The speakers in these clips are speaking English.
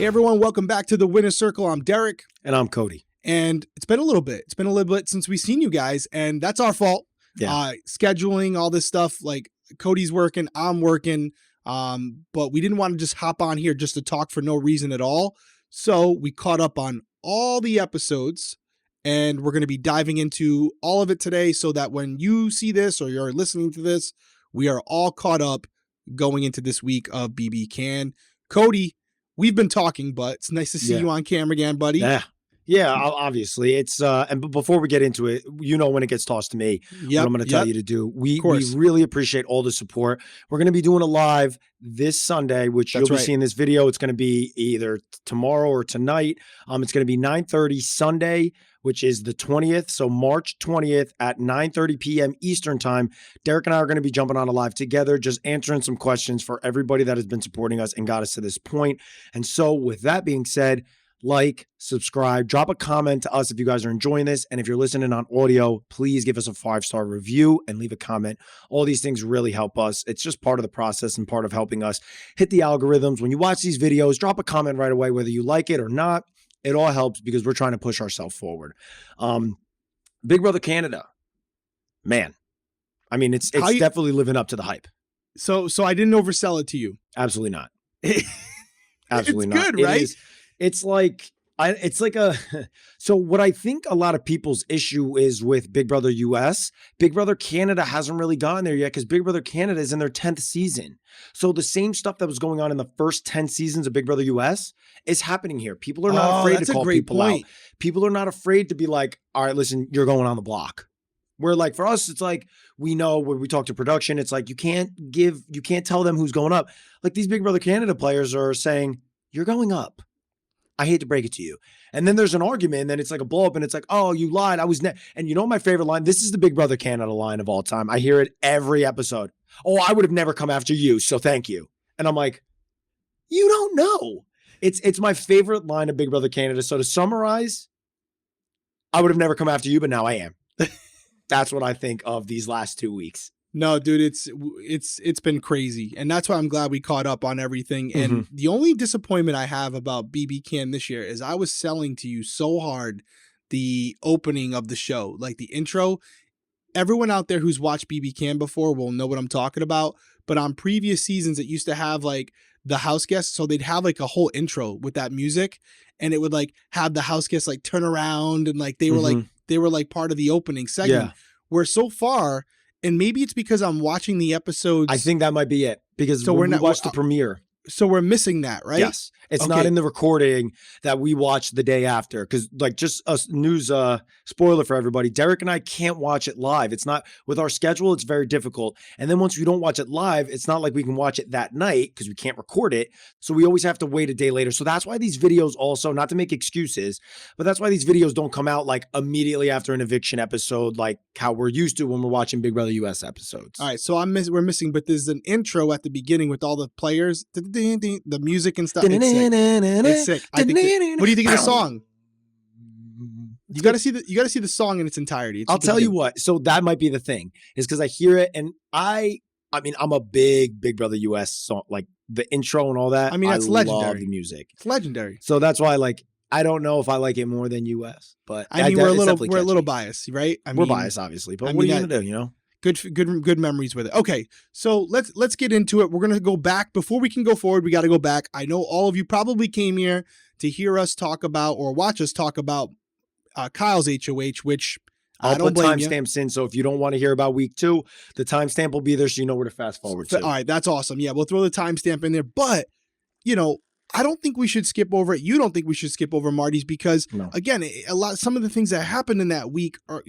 Hey everyone, welcome back to the Winner's Circle. I'm Derrick. And I'm Cody. And it's been a little bit. It's been a little bit since we've seen you guys, and that's our fault. Yeah. Scheduling, all this stuff, like Cody's working, I'm working, but we didn't want to just hop on here just to talk for no reason at all. So we caught up on all the episodes, and we're going to be diving into all of it today so that when you see this or you're listening to this, we are all caught up going into this week of BB Can. Cody, we've been talking, but it's nice to see you on camera again, buddy. Yeah, obviously. It's and before we get into it, you know when it gets tossed to me, what I'm going to tell you to do. We really appreciate all the support. We're going to be doing a live this Sunday, which you'll be seeing this video. It's going to be either tomorrow or tonight. It's going to be 9:30 Sunday, which is the 20th. So March 20th at 9:30 p.m. Eastern time. Derrick and I are going to be jumping on a live together, just answering some questions for everybody that has been supporting us and got us to this point. And so with that being said, like, subscribe, drop a comment to us if you guys are enjoying this. And if you're listening on audio, please give us a 5-star review and leave a comment. All these things really help us. It's just part of the process and part of helping us hit the algorithms. When you watch these videos, drop a comment right away, whether you like it or not. It all helps because we're trying to push ourselves forward. Big Brother Canada, man. I mean, it's definitely living up to the hype. So I didn't oversell it to you. Absolutely not. Absolutely it's not. Good, right? It's like so what I think a lot of people's issue is with Big Brother US, Big Brother Canada hasn't really gone there yet because Big Brother Canada is in their 10th season. So the same stuff that was going on in the first 10 seasons of Big Brother US is happening here. People are not afraid to call people out. People are not afraid to be like, all right, listen, you're going on the block. Where like for us, it's like, we know when we talk to production, it's like, you can't tell them who's going up. Like these Big Brother Canada players are saying, you're going up. I hate to break it to you. And then there's an argument, and then it's like a blow up, and it's like, oh, you lied. I was and you know my favorite line? This is the Big Brother Canada line of all time. I hear it every episode. Oh, I would have never come after you, so thank you. And I'm like, you don't know. It's my favorite line of Big Brother Canada. So to summarize, I would have never come after you, but now I am. That's what I think of these last 2 weeks. No, dude, it's been crazy. And that's why I'm glad we caught up on everything. And the only disappointment I have about BB Can this year is I was selling to you so hard the opening of the show, like the intro. Everyone out there who's watched BB Can before will know what I'm talking about. But on previous seasons, it used to have like the house guests. So they'd have like a whole intro with that music, and it would like have the house guests like turn around and like they were like part of the opening segment. Yeah. Where so far, and maybe it's because I'm watching the episodes. I think that might be it. Because when we watched the premiere. So we're missing that, right? Yes. It's not in the recording that we watched the day after. Because like just a news spoiler for everybody, Derrick and I can't watch it live. It's not, with our schedule, it's very difficult. And then once we don't watch it live, it's not like we can watch it that night because we can't record it. So we always have to wait a day later. So that's why these videos also, not to make excuses, but that's why these videos don't come out like immediately after an eviction episode, like how we're used to when we're watching Big Brother US episodes. All right. So we're missing, but there's an intro at the beginning with all the players, the music and stuff. It's sick. What do you think of the song? You got to see the song in its entirety. I'll tell you what. So that might be the thing, is because I hear it, and I mean, I'm a big Brother US song, like the intro and all that. I mean, that's legendary. I love the music. It's legendary. So that's why, like, I don't know if I like it more than US, but I mean, we're a little biased, right? We're biased, obviously, but what are you gonna do? You know. Good memories with it. Okay, so let's get into it. We're gonna go back. Before we can go forward, we got to go back. I know all of you probably came here to hear us talk about or watch us talk about Kyle's HOH, which I'll put timestamps in. So if you don't want to hear about week 2, the timestamp will be there, so you know where to fast forward to. All right, that's awesome. Yeah, we'll throw the timestamp in there. But you know, I don't think we should skip over it. You don't think we should skip over Marty's because again, some of the things that happened in that week are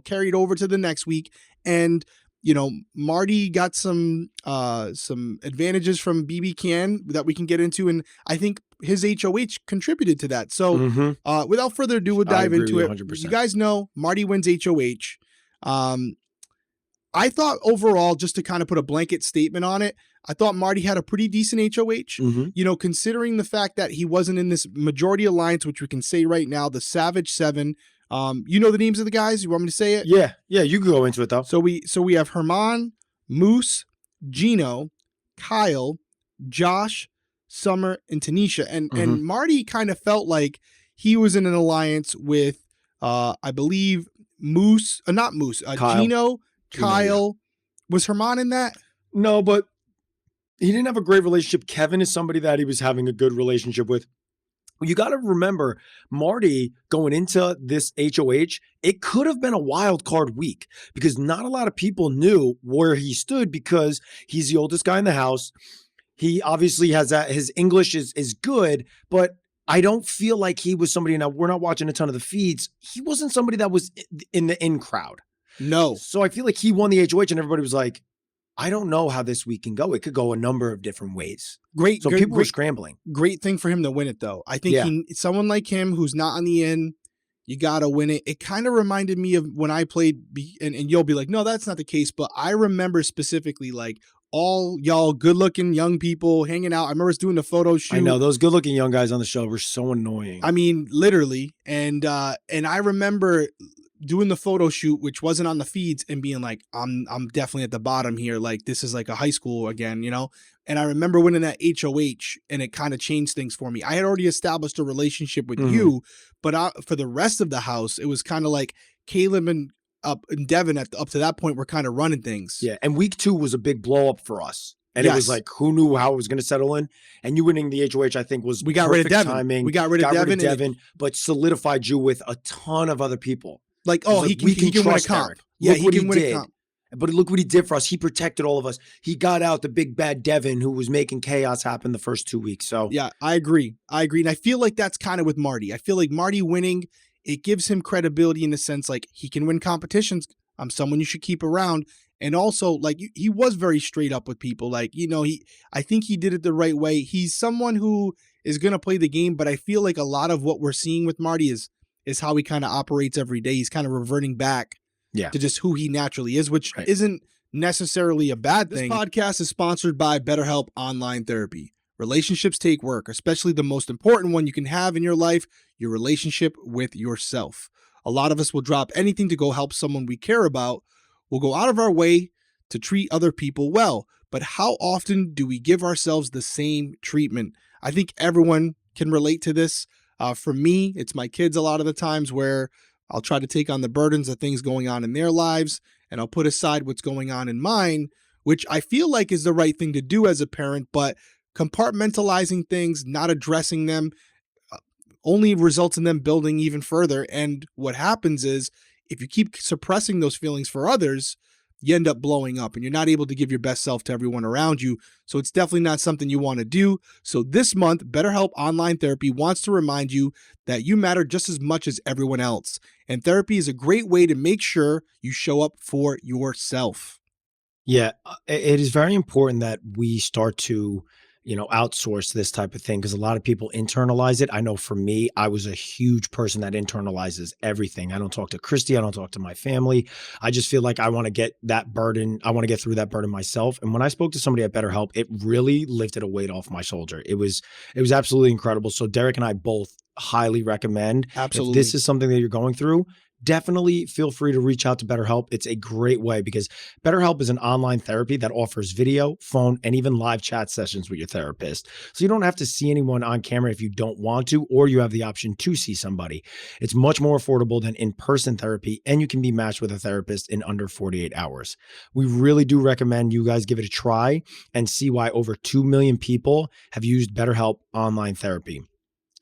carried over to the next week. And, you know, Marty got some advantages from BB Can that we can get into. And I think his HOH contributed to that. So without further ado, we'll dive into it. 100%. You guys know Marty wins HOH. I thought overall, just to kind of put a blanket statement on it, I thought Marty had a pretty decent HOH, you know, considering the fact that he wasn't in this majority alliance, which we can say right now, the Savage 7. You know the names of the guys? You want me to say it? Yeah, you can go into it though. So we have Herman, Moose, Gino, Kyle, Josh, Summer, and Tanisha. And Mhm. Marty kind of felt like he was in an alliance with, I believe, Moose, not Moose, Kyle. Gino, Gino, yeah. Kyle. Was Herman in that? No, but he didn't have a great relationship. Kevin is somebody that he was having a good relationship with. You got to remember, Marty going into this HOH, it could have been a wild card week because not a lot of people knew where he stood because he's the oldest guy in the house. He obviously has that. His English is good, but I don't feel like he was somebody. Now, we're not watching a ton of the feeds. He wasn't somebody that was in the in crowd. No. So I feel like he won the HOH and everybody was like, I don't know how this week can go. It could go a number of different ways. So people were scrambling. Great thing for him to win it, though. I think someone like him who's not on the in, you got to win it. It kind of reminded me of when I played, and you'll be like, no, that's not the case. But I remember specifically like all y'all good looking young people hanging out. I remember us doing the photo shoot. I know those good looking young guys on the show were so annoying. I mean, literally. And I remember doing the photo shoot, which wasn't on the feeds, and being like, I'm definitely at the bottom here. Like, this is like a high school again, you know? And I remember winning that HOH, and it kind of changed things for me. I had already established a relationship with you, but for the rest of the house, it was kind of like Caleb and Devin up to that point were kind of running things. Yeah, and week 2 was a big blow up for us. And it was like, who knew how it was going to settle in? And you winning the HOH, I think, was perfect timing. We got rid of Devin, but solidified you with a ton of other people. Like, oh, he can win a comp. Derrick. Yeah, he can win a comp. But look what he did for us. He protected all of us. He got out the big bad Devin who was making chaos happen the first 2 weeks. So yeah, I agree. And I feel like that's kind of with Marty. I feel like Marty winning, it gives him credibility in the sense like he can win competitions. I'm someone you should keep around. And also, like, he was very straight up with people. Like, you know, I think he did it the right way. He's someone who is going to play the game, but I feel like a lot of what we're seeing with Marty is how he kind of operates every day. He's kind of reverting back to just who he naturally is, which isn't necessarily a bad thing. This podcast is sponsored by BetterHelp Online Therapy. Relationships take work, especially the most important one you can have in your life, your relationship with yourself. A lot of us will drop anything to go help someone we care about. We'll go out of our way to treat other people well. But how often do we give ourselves the same treatment? I think everyone can relate to this. For me, it's my kids a lot of the times where I'll try to take on the burdens of things going on in their lives, and I'll put aside what's going on in mine, which I feel like is the right thing to do as a parent, but compartmentalizing things, not addressing them, only results in them building even further. And what happens is if you keep suppressing those feelings for others, you end up blowing up and you're not able to give your best self to everyone around you. So it's definitely not something you want to do. So this month, BetterHelp Online Therapy wants to remind you that you matter just as much as everyone else. And therapy is a great way to make sure you show up for yourself. Yeah, it is very important that we start to, outsource this type of thing because a lot of people internalize it. I know for me, I was a huge person that internalizes everything. I don't talk to Christy. I don't talk to my family. I just feel like I want to get that burden. I want to get through that burden myself. And when I spoke to somebody at BetterHelp, it really lifted a weight off my shoulder. It was absolutely incredible. So Derrick and I both highly recommend. Absolutely. If this is something that you're going through, definitely feel free to reach out to BetterHelp. It's a great way because BetterHelp is an online therapy that offers video, phone, and even live chat sessions with your therapist. So you don't have to see anyone on camera if you don't want to, or you have the option to see somebody. It's much more affordable than in-person therapy, and you can be matched with a therapist in under 48 hours. We really do recommend you guys give it a try and see why over 2 million people have used BetterHelp online therapy.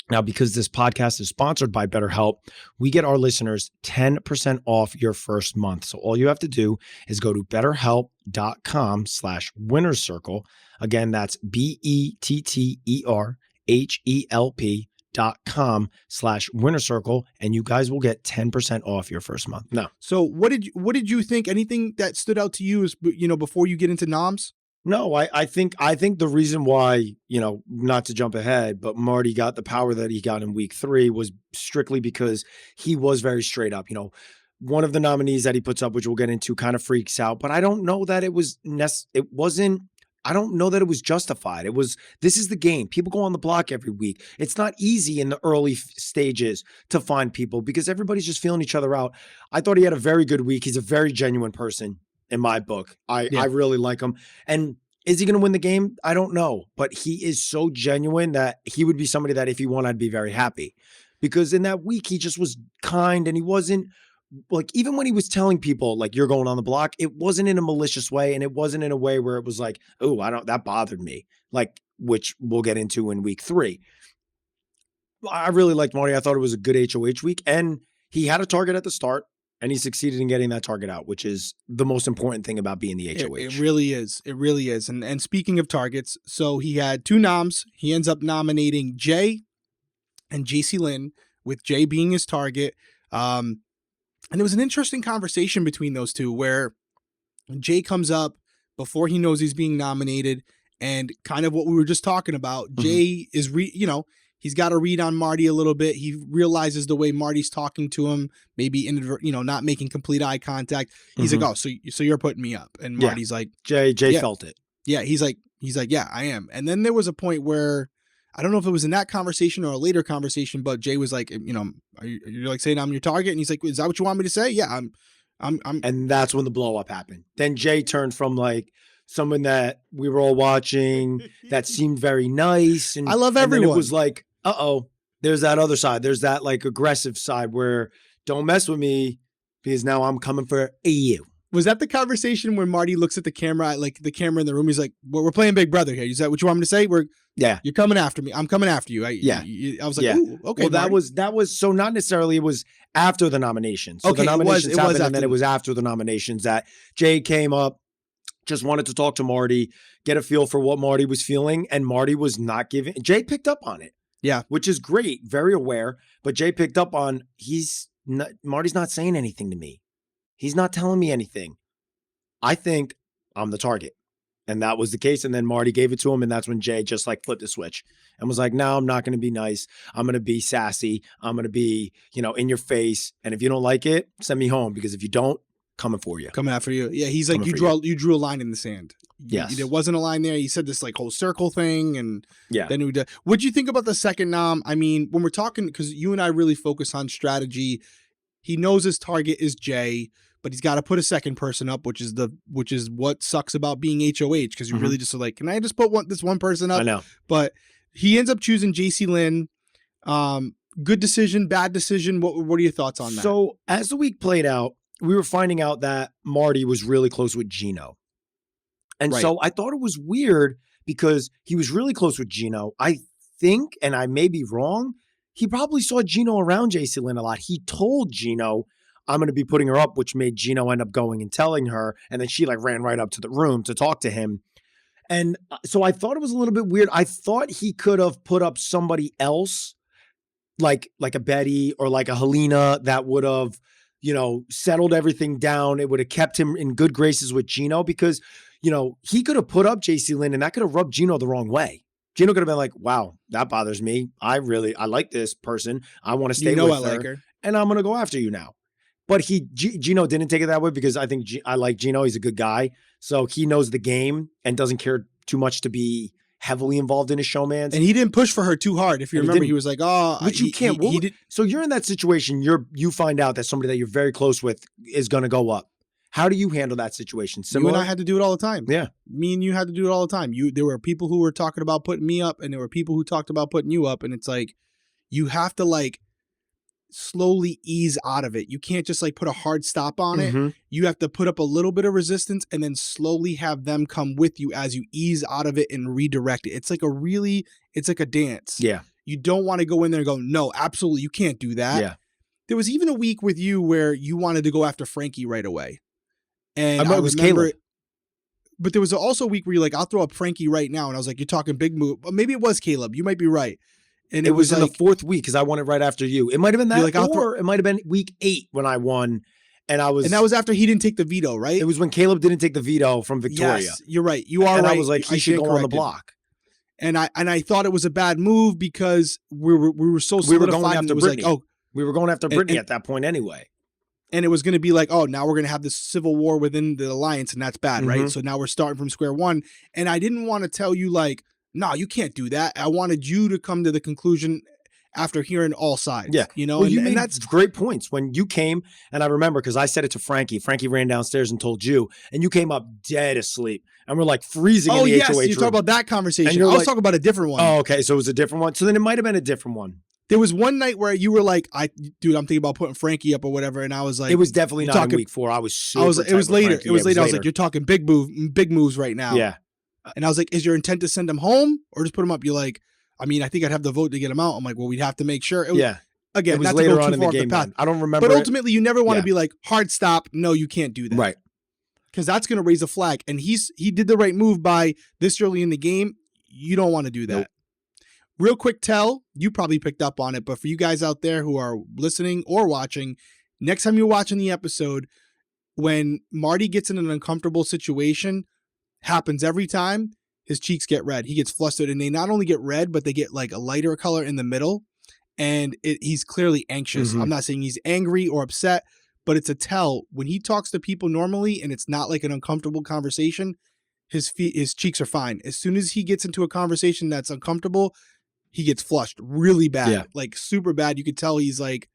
Now, because this podcast is sponsored by BetterHelp, we get our listeners 10% off your first month. So all you have to do is go to betterhelp.com/winnercircle. Again, that's BetterHelp.com/winnercircle, and you guys will get 10% off your first month. Now, so what did you think? Anything that stood out to you is, before you get into noms? No, I think the reason why, not to jump ahead, but Marty got the power that he got in week 3 was strictly because he was very straight up. One of the nominees that he puts up, which we'll get into, kind of freaks out, but I don't know that it was I don't know that it was justified. This is the game. People go on the block every week. It's not easy in the early stages to find people because everybody's just feeling each other out. I thought he had a very good week. He's a very genuine person. In my book, I really like him. And Is he going to win the game? I don't know, but he is so genuine that he would be somebody that if he won, I'd be very happy. Because in that week, he just was kind, and he wasn't like, even when he was telling people like, you're going on the block, it wasn't in a malicious way. And it wasn't in a way where it was like, oh, that bothered me. Like, which we'll get into in week 3. I really liked Marty. I thought it was a good HOH week, and he had a target at the start, and he succeeded in getting that target out, which is the most important thing about being the HOH. It really is. It really is. And speaking of targets, so he had 2 noms. He ends up nominating Jay and Jacey-Lynne, with Jay being his target. And it was an interesting conversation between those two where Jay comes up before he knows he's being nominated, and kind of what we were just talking about. Jay is, he's got a read on Marty a little bit. He realizes the way Marty's talking to him, maybe not making complete eye contact. He's like, oh, so you're putting me up. And Marty's like, Jay felt it. Yeah. He's like, yeah, I am. And then there was a point where, I don't know if it was in that conversation or a later conversation, but Jay was like, are you like saying I'm your target? And he's like, is that what you want me to say? Yeah, I'm. And that's when the blow up happened. Then Jay turned from like someone that we were all watching that seemed very nice. And I love everyone. And it was like, there's that other side. There's that like aggressive side where don't mess with me because now I'm coming for you. Was that the conversation where Marty looks at the camera, like the camera in the room? He's like, we're playing Big Brother here. Is that what you want me to say? You're coming after me. I'm coming after you. I was like, ooh, okay. Well, that was so not necessarily, it was after the nominations. So the nominations happened, and then it was after the nominations that Jay came up, just wanted to talk to Marty, get a feel for what Marty was feeling. And Marty was not giving, Jay picked up on it. Yeah. Which is great. Very aware. But Jay picked up on, Marty's not saying anything to me. He's not telling me anything. I think I'm the target. And that was the case. And then Marty gave it to him. And that's when Jay just like flipped the switch and was like, no, I'm not going to be nice. I'm going to be sassy. I'm going to be, in your face. And if you don't like it, send me home. Because if you don't, coming for you. Coming after you. Yeah. He's like, you drew a line in the sand. Yes. There wasn't a line there. He said this like whole circle thing. And then what'd you think about the second nom? I mean, when we're talking, because you and I really focus on strategy, he knows his target is Jay, but he's got to put a second person up, which is what sucks about being HOH, because you really just are like, can I just put this one person up? I know. But he ends up choosing Jacey-Lynne. Good decision, bad decision. What are your thoughts on that? So as the week played out, we were finding out that Marty was really close with Gino. And so I thought it was weird because he was really close with Gino. I think, and I may be wrong, he probably saw Gino around Jacey-Lynne a lot. He told Gino, I'm going to be putting her up, which made Gino end up going and telling her. And then she like ran right up to the room to talk to him. And so I thought it was a little bit weird. I thought he could have put up somebody else, like a Betty or like a Helena, that would have, settled everything down. It would have kept him in good graces with Gino because, he could have put up Jacey-Lynne and that could have rubbed Gino the wrong way. Gino could have been like, wow, that bothers me. I like this person. I want to stay with her, like her. And I'm going to go after you now. But Gino didn't take it that way because I think I like Gino. He's a good guy. So he knows the game and doesn't care too much to be heavily involved in his showmans. And he didn't push for her too hard. If you remember, he was like, oh, but you can't. So you're in that situation. You find out that somebody that you're very close with is going to go up. How do you handle that situation? Similar? You and I had to do it all the time. Yeah. Me and you had to do it all the time. There were people who were talking about putting me up, and there were people who talked about putting you up. And it's like, you have to like slowly ease out of it. You can't just like put a hard stop on it. You have to put up a little bit of resistance and then slowly have them come with you as you ease out of it and redirect it. It's like a dance. Yeah. You don't want to go in there and go, no, absolutely, you can't do that. Yeah. There was even a week with you where you wanted to go after Frankie right away. And I was Caleb. But there was also a week where you're like, I'll throw up Frankie right now. And I was like, you're talking big move. Maybe it was Caleb. You might be right. And it was in the 4th week because I won it right after you. It might have been that, like, or it might have been week 8 when I won. And that was after he didn't take the veto, right? It was when Caleb didn't take the veto from Victoria. Yes, you're right. You are right. I was like, he should go on the block. And I thought it was a bad move because we were so solidified. We were going after Brittany. Like, we were going after Brittany at that point anyway. And it was going to be like, oh, now we're going to have this civil war within the alliance, and that's bad, right? So now we're starting from square one. And I didn't want to tell you like, no, you can't do that. I wanted you to come to the conclusion after hearing all sides. Yeah. You know, well, you and made that's great points when you came, and I remember because I said it to Frankie. Frankie ran downstairs and told you, and you came up dead asleep, and we're like freezing in the HOH you room. talk about that conversation. And you're I was like, talking about a different one. Oh, okay. So it was a different one. So then it might have been a different one. There was one night where you were like, dude, I'm thinking about putting Frankie up or whatever. And I was like, it was definitely not talking, in week 4. It was later. It was later. I was like, you're talking big moves right now. Yeah. And I was like, is your intent to send him home or just put him up? You're like, I mean, I think I'd have the vote to get him out. I'm like, well, we'd have to make sure. Again, it was not later to go on too in the far game. path. I don't remember. But ultimately, you never want to Yeah. be like, hard stop. No, you can't do that. Right. Because that's going to raise a flag. And he did the right move by this early in the game. You don't want to do that. Nope. Real quick tell, you probably picked up on it, but for you guys out there who are listening or watching, next time you're watching the episode, when Marty gets in an uncomfortable situation, happens every time, his cheeks get red. He gets flustered, and they not only get red, but they get like a lighter color in the middle, and he's clearly anxious. Mhm. I'm not saying he's angry or upset, but it's a tell. When he talks to people normally and it's not like an uncomfortable conversation, his cheeks are fine. As soon as he gets into a conversation that's uncomfortable, he gets flushed really bad, like super bad. You could tell he's like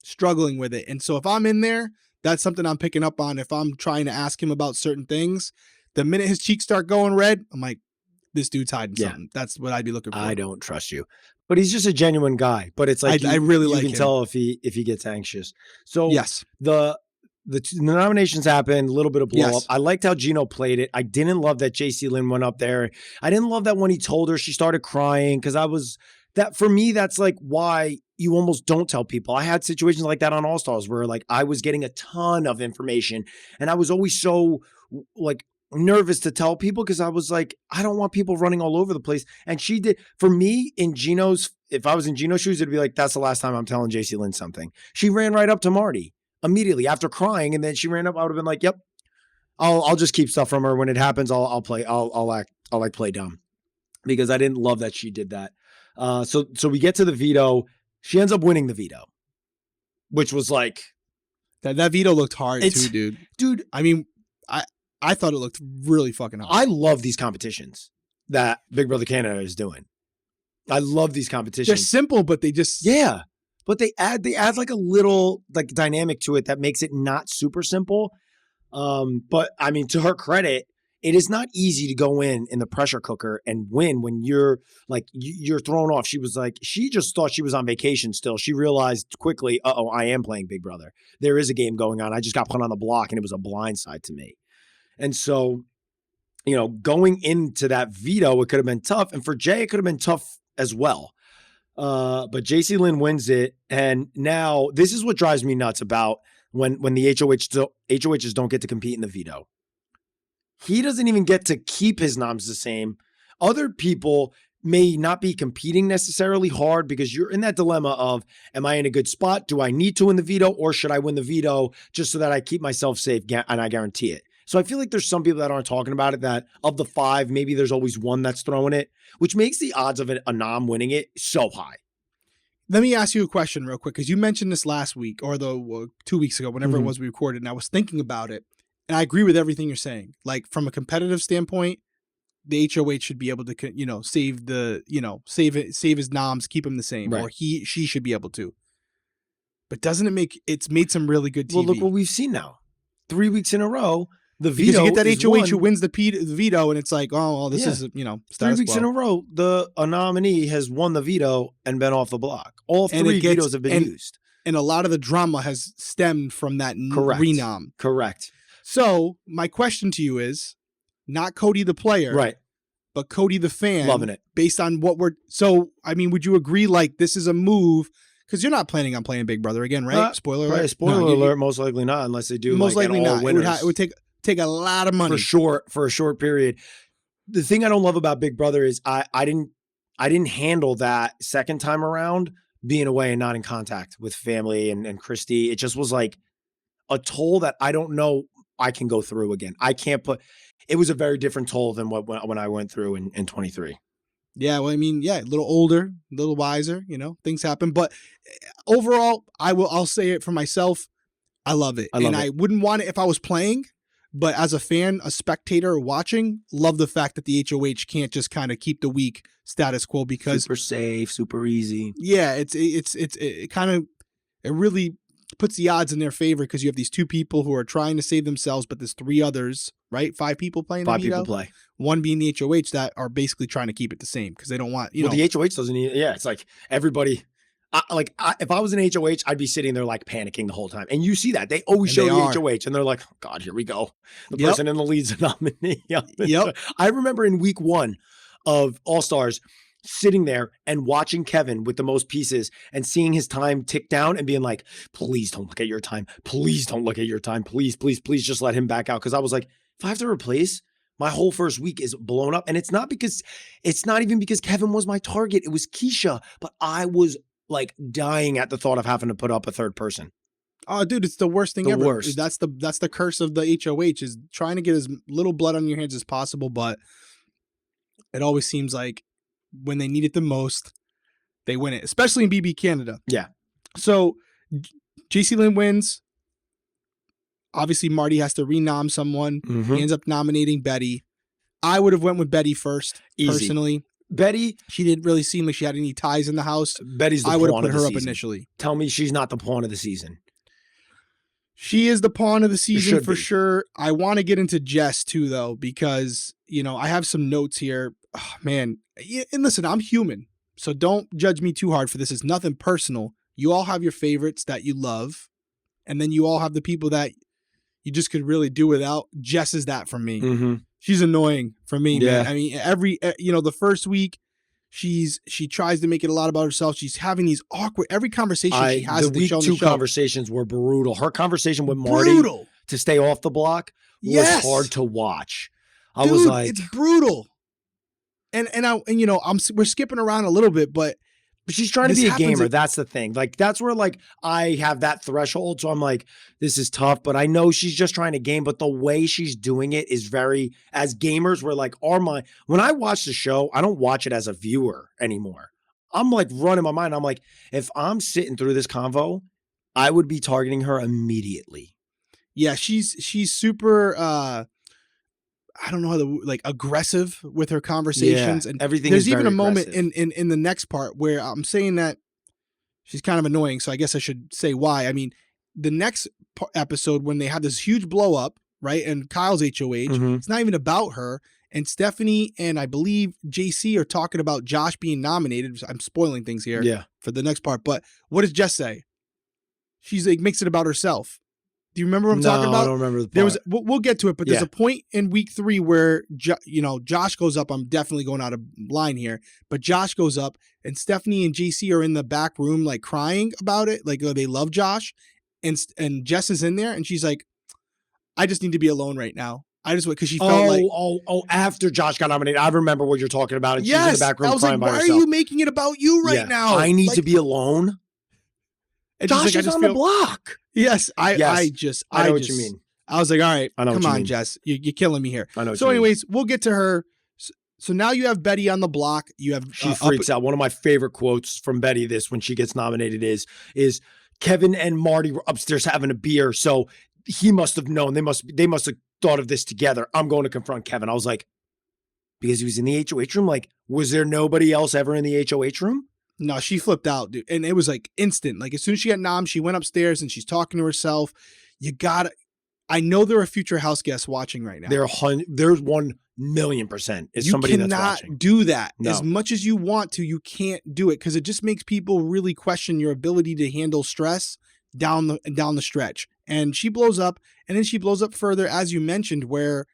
struggling with it. And so if I'm in there, that's something I'm picking up on. If I'm trying to ask him about certain things, the minute his cheeks start going red, I'm like, this dude's hiding something. That's what I'd be looking for. I don't trust you, but he's just a genuine guy. But it's like I really like you him. can tell if he gets anxious. So yes, the nominations happened, a little bit of blow up. Yes. I liked how Gino played it. I didn't love that Jacey-Lynne went up there. I didn't love that when he told her, she started crying because for me, that's like why you almost don't tell people. I had situations like that on All Stars where like I was getting a ton of information and I was always so like nervous to tell people because I was like, I don't want people running all over the place. And she did. For me, if I was in Gino's shoes, it'd be like, that's the last time I'm telling Jacey-Lynne something. She ran right up to Marty immediately after crying, and then she ran up. I would have been like, "Yep, I'll just keep stuff from her. When it happens, I'll play dumb," because I didn't love that she did that. So we get to the veto. She ends up winning the veto, which was like that veto looked hard too, dude. I mean, I thought it looked really fucking hard. I love these competitions that Big Brother Canada is doing. I love these competitions. They're simple, but they just But they add like a little like dynamic to it that makes it not super simple. But I mean, to her credit, it is not easy to go in the pressure cooker and win when you're like you're thrown off. She just thought she was on vacation still. She realized quickly, I am playing Big Brother. There is a game going on. I just got put on the block and it was a blindside to me. And so, going into that veto, it could have been tough. And for Jay, it could have been tough as well. But Jacey-Lynne wins it. And now this is what drives me nuts about when the HOHs don't get to compete in the veto. He doesn't even get to keep his noms the same. Other people may not be competing necessarily hard because you're in that dilemma of, am I in a good spot? Do I need to win the veto or should I win the veto just so that I keep myself safe and I guarantee it? So I feel like there's some people that aren't talking about it, that of the 5, maybe there's always one that's throwing it, which makes the odds of a nom winning it so high. Let me ask you a question real quick, because you mentioned this last week or 2 weeks ago, whenever it was we recorded, and I was thinking about it, and I agree with everything you're saying. Like from a competitive standpoint, the HOH should be able to, save his noms, keep him the same, right. Or she should be able to. But doesn't it's made some really good TV? Well, look what we've seen now. 3 weeks in a row. The veto, because you get that HOH won. who wins the veto, and it's like, oh, well, this is, 3 weeks in a row, a nominee has won the veto and been off the block. All 3 vetoes have been used. And a lot of the drama has stemmed from that renom. Correct. So my question to you is, not Cody the player, right, but Cody the fan. Loving it. Based on what would you agree, like, this is a move? Because you're not planning on playing Big Brother again, right? Spoiler alert. Right, spoiler alert, most likely not, unless they do most likely not. It would take a lot of money for a short period. The thing I don't love about Big Brother is I didn't handle that second time around being away and not in contact with family and Christy. It just was like a toll that I don't know I can go through again. It was a very different toll than when I went through in 23. Yeah, well, I mean, a little older, a little wiser, things happen. But overall, I'll say it for myself. I love it. I wouldn't want it if I was playing, But as a fan, a spectator watching, love the fact that the HOH can't just kind of keep the week status quo because super safe, super easy. Yeah, it kind of it really puts the odds in their favor because you have these two people who are trying to save themselves, but there's three others, right? Five people playing the Five Veto. people play. One being the HOH that are basically trying to keep it the same because they don't want, you know. The HOH doesn't need, it's like everybody, if I was an HOH, I'd be sitting there like panicking the whole time. And you see that. They always show the HOH and they're like, oh, God, here we go. The person in the lead's a nominee. Yep. I remember in week 1 of All-Stars, sitting there and watching Kevin with the most pieces and seeing his time tick down and being like, please don't look at your time. Please don't look at your time. Please, please, please just let him back out. Because I was like, if I have to replace, my whole first week is blown up. And it's not even because Kevin was my target. It was Keisha. But I was like dying at the thought of having to put up a third person. Oh, dude, it's the worst thing ever. Worst. That's the curse of the HOH is trying to get as little blood on your hands as possible. But it always seems like when they need it the most, they win it, especially in BB Canada. Yeah. So Jacey-Lynne wins. Obviously, Marty has to renom someone. Mm-hmm. He ends up nominating Betty. I would have went with Betty first, personally. Betty, she didn't really seem like she had any ties in the house. Betty's the pawn of the season. I would have put her up initially. Tell me she's not the pawn of the season. She is the pawn of the season for sure. I want to get into Jess too, though, because, you know, I have some notes here. Oh, man. And listen, I'm human, so don't judge me too hard for this. It's nothing personal. You all have your favorites that you love, and then you all have the people that you just could really do without. Jess is that for me. Mm-hmm. She's annoying for me, man. I mean, the first week, she tries to make it a lot about herself. She's having these awkward, every conversation she has to show on the show. The week 2 conversations were brutal. Her conversation with Marty to stay off the block was hard to watch. I was like, it's brutal. And we're skipping around a little bit, but she's trying to be a gamer. That's the thing. Like, that's where like I have that threshold. So I'm like, this is tough, but I know she's just trying to game. But the way she's doing it is very, as gamers, we're like, when I watch the show, I don't watch it as a viewer anymore. I'm like running my mind. I'm like, if I'm sitting through this convo, I would be targeting her immediately. Yeah, she's super I don't know how to like aggressive with her conversations and everything. There's even a moment in the next part where I'm saying that she's kind of annoying. So I guess I should say why. I mean, the next episode when they had this huge blow up, right? And Kyle's HOH, it's not even about her. And Stephanie and I believe JC are talking about Josh being nominated. I'm spoiling things here for the next part. But what does Jess say? She's like makes it about herself. Do you remember what I'm talking about? I don't remember the part. There was, we'll get to it, but there's a point in week 3 where, Josh goes up. I'm definitely going out of line here, but Josh goes up and Stephanie and JC are in the back room, like crying about it. Like they love Josh and Jess is in there and she's like, I just need to be alone right now. I just went because she felt like, after Josh got nominated, I remember what you're talking about. And she's in the back room crying by herself. Why are you making it about you right now? I need to be alone. And Josh is on the block. Yes, I know what you mean. I was like, all right, come on, Jess, you're killing me here. I know. So, anyways, we'll get to her. So now you have Betty on the block. You have she freaks out. One of my favorite quotes from Betty when she gets nominated is Kevin and Marty were upstairs having a beer, so he must have known. They must have thought of this together. I'm going to confront Kevin. I was like, because he was in the HOH room. Like, was there nobody else ever in the HOH room? No, she flipped out, dude. And it was like instant. Like as soon as she got nom, she went upstairs and she's talking to herself. I know there are future house guests watching right now. There's 1,000,000% is somebody that's watching. You cannot do that. No. As much as you want to, you can't do it because it just makes people really question your ability to handle stress down the stretch. And she blows up, and then she blows up further, as you mentioned, where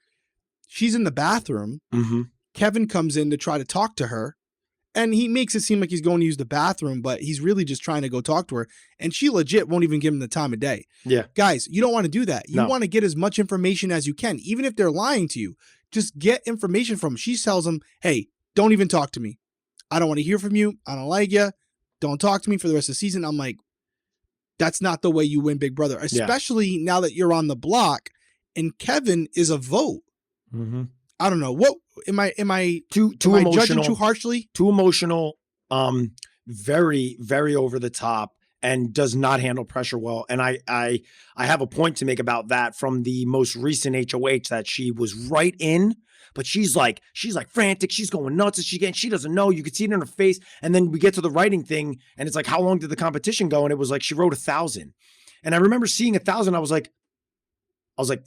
she's in the bathroom. Mm-hmm. Kevin comes in to try to talk to her. And he makes it seem like he's going to use the bathroom, but he's really just trying to go talk to her. And she legit won't even give him the time of day. Yeah. Guys, you don't want to do that. You want to get as much information as you can. Even if they're lying to you, just get information from them. She tells him, hey, don't even talk to me. I don't want to hear from you. I don't like you. Don't talk to me for the rest of the season. I'm like, that's not the way you win Big Brother, especially now that you're on the block and Kevin is a vote. Mm-hmm. I don't know. What am I too emotional, judging too harshly? Too emotional. Very, very over the top. and does not handle pressure well. And I have a point to make about that from the most recent HOH that she was right in, but she's like frantic. She's going nuts. She doesn't know. You could see it in her face. And then we get to the writing thing, and it's like, how long did the competition go? And it was like she wrote 1,000. And I remember seeing 1,000. I was like,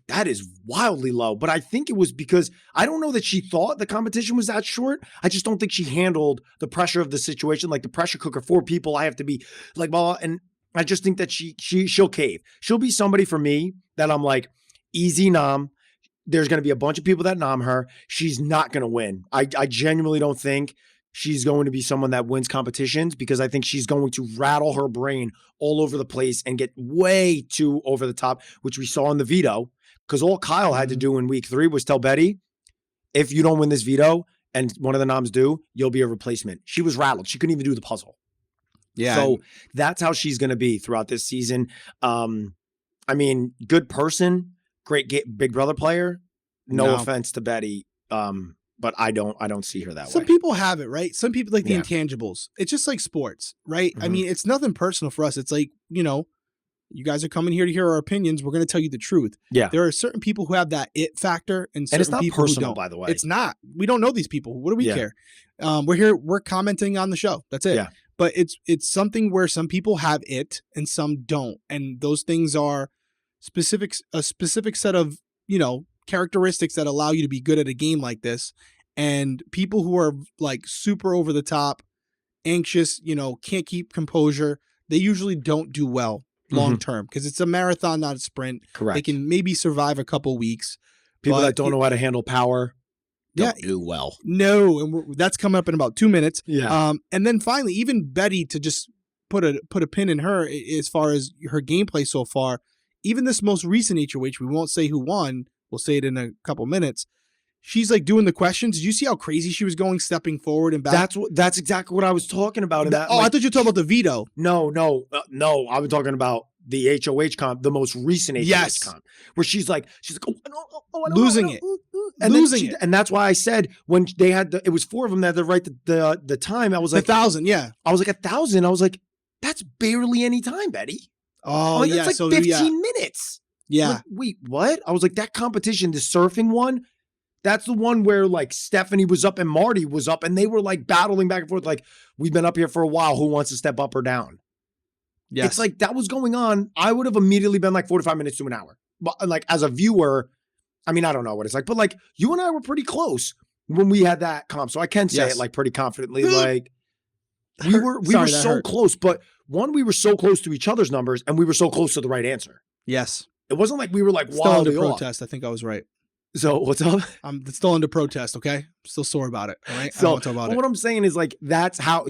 that is wildly low. But I think it was because I don't know that she thought the competition was that short. I just don't think she handled the pressure of the situation, like the pressure cooker, 4 people. I have to be like, blah. And I just think that she'll cave. She'll be somebody for me that I'm like, easy nom. There's going to be a bunch of people that nom her. She's not going to win. I genuinely don't think she's going to be someone that wins competitions, because I think she's going to rattle her brain all over the place and get way too over the top, which we saw in the veto. Because all Kyle had to do in week 3 was tell Betty, if you don't win this veto and one of the noms do, you'll be a replacement. She was rattled. She couldn't even do the puzzle. Yeah. So that's how she's going to be throughout this season. I mean, good person, great Big Brother player. No offense to Betty. But I don't see her that way. Some people have it, right? Some people like the intangibles. It's just like sports, right? I mean, it's nothing personal for us. It's like, you guys are coming here to hear our opinions. We're going to tell you the truth. Yeah. There are certain people who have that it factor, and certain it's not people personal, who don't. by the way. It's not. We don't know these people. What do we care? We're here. We're commenting on the show. That's it. Yeah. But it's something where some people have it and some don't, and those things are a specific set of characteristics that allow you to be good at a game like this. And people who are like super over the top, anxious, can't keep composure, they usually don't do well long term, because it's a marathon, not a sprint. Correct. They can maybe survive a couple weeks. People that don't know how to handle power don't do well. No, and that's coming up in about 2 minutes. Yeah. And then finally, even Betty, to just put a pin in her as far as her gameplay so far, even this most recent HOH, we won't say who won. We'll say it in a couple minutes. She's like doing the questions. Did you see how crazy she was going, stepping forward and back? That's exactly what I was talking about. I thought you were talking about the veto. No. I was talking about the HOH comp, the most recent HOH comp, where she's like, losing it. And that's why I said when they had it was 4 of them that had to write the time. I was like 1,000. Yeah. I was like 1,000. I was like, that's barely any time, Betty. Oh, yeah. That's like 15 minutes. Yeah. Like, wait, what? I was like, that competition, the surfing one, that's the one where like Stephanie was up and Marty was up, and they were like battling back and forth. Like, we've been up here for a while. Who wants to step up or down? Yes. It's like that was going on. I would have immediately been like 45 minutes to an hour. But like as a viewer, I mean, I don't know what it's like, but like you and I were pretty close when we had that comp. So I can say it like pretty confidently. Like we were so close, but we were so close to each other's numbers, and we were so close to the right answer. Yes. It wasn't like we were like still under protest. I think I was right. So what's up? I'm still under protest. Okay, I'm still sore about it. All right. So what I'm saying is like that's how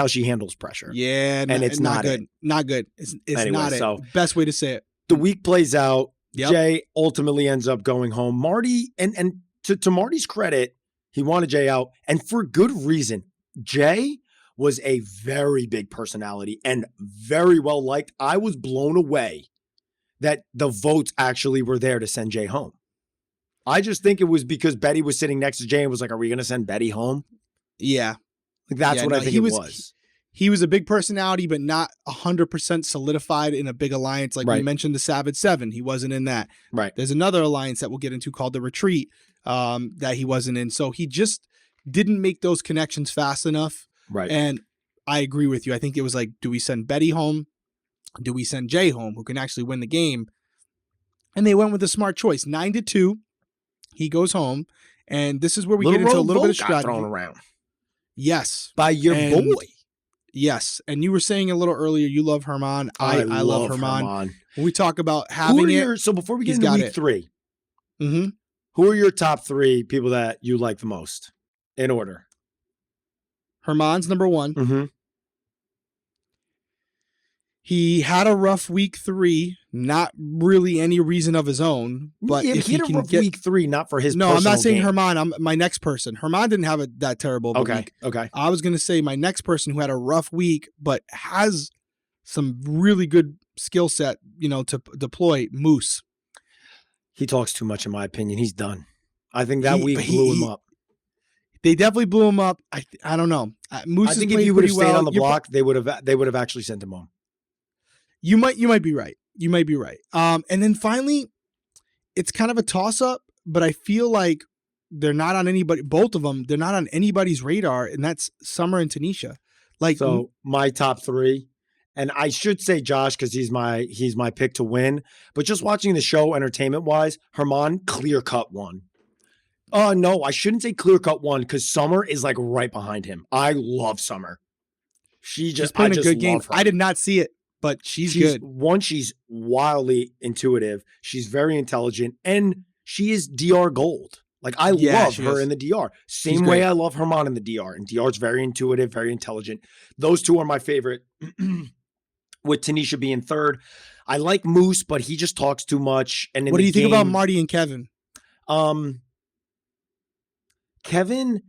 she handles pressure. Yeah, and it's not good. Not good. It's anyway, not it. So best way to say it. The week plays out. Yep. Jay ultimately ends up going home. Marty and to Marty's credit, he wanted Jay out, and for good reason. Jay was a very big personality and very well liked. I was blown away that the votes actually were there to send Jay home. I just think it was because Betty was sitting next to Jay and was like, are we going to send Betty home? Yeah. Like that's what I think it was. He was a big personality, but not 100% solidified in a big alliance. Like we mentioned the Savage 7. He wasn't in that. Right. There's another alliance that we'll get into called the Retreat that he wasn't in. So he just didn't make those connections fast enough. Right. And I agree with you. I think it was like, do we send Betty home? Do we send Jay home, who can actually win the game? And they went with a smart choice. 9-2. He goes home, and this is where we get into a little bit of strategy. Thrown around. Yes. By your boy. Yes. And you were saying a little earlier, you love Herman. I love Herman. When we talk about having so before we get into week 3, who are your top 3 people that you like the most in order? Herman's number 1. Mm-hmm. He had a rough week 3, not really any reason of his own. But if he had a rough week 3, not for his No, I'm not saying game. Herman. I'm my next person. Herman didn't have that terrible of a week. Okay. I was going to say my next person who had a rough week, but has some really good skill set, to deploy, Moose. He talks too much, in my opinion. He's done. I think that week blew him up. They definitely blew him up. I don't know. Moose. I think if you would have stayed on the block, they would have actually sent him home. You might be right. You might be right. And then finally, it's kind of a toss up, but I feel like they're not on anybody. Both of them, they're not on anybody's radar, and that's Summer and Tanisha. Like, so my top three, and I should say Josh because he's my pick to win. But just watching the show, entertainment wise, Herman clear cut one. No, I shouldn't say clear cut one because Summer is like right behind him. I love Summer. She's playing a good game. I did not see it, but she's good. One, she's wildly intuitive. She's very intelligent, and she is DR gold. Like, I love her in the DR. Same way I love Herman in the DR. And DR's very intuitive, very intelligent. Those two are my favorite, with Tanisha being third. I like Moose, but he just talks too much. And what do you think about Marty and Kevin? Kevin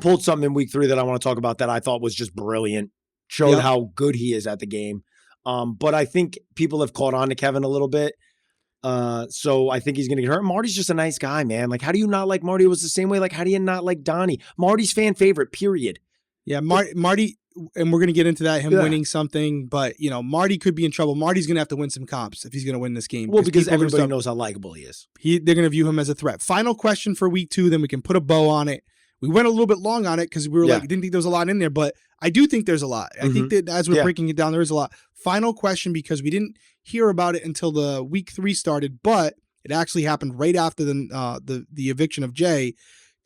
pulled something in week 3 that I want to talk about that I thought was just brilliant. Showed how good he is at the game. But I think people have caught on to Kevin a little bit. So I think he's going to get hurt. Marty's just a nice guy, man. Like, how do you not like Marty? It was the same way. Like, how do you not like Donnie? Marty's fan favorite, period. Yeah, Marty, and we're going to get into that, him winning something, but, Marty could be in trouble. Marty's going to have to win some comps if he's going to win this game. Well, because everybody knows how likable he is. They're going to view him as a threat. Final question for week 2, then we can put a bow on it. We went a little bit long on it because we were didn't think there was a lot in there, but I do think there's a lot. I think that as we're breaking it down, there is a lot. Final question, because we didn't hear about it until the week 3 started, but it actually happened right after the eviction of Jay.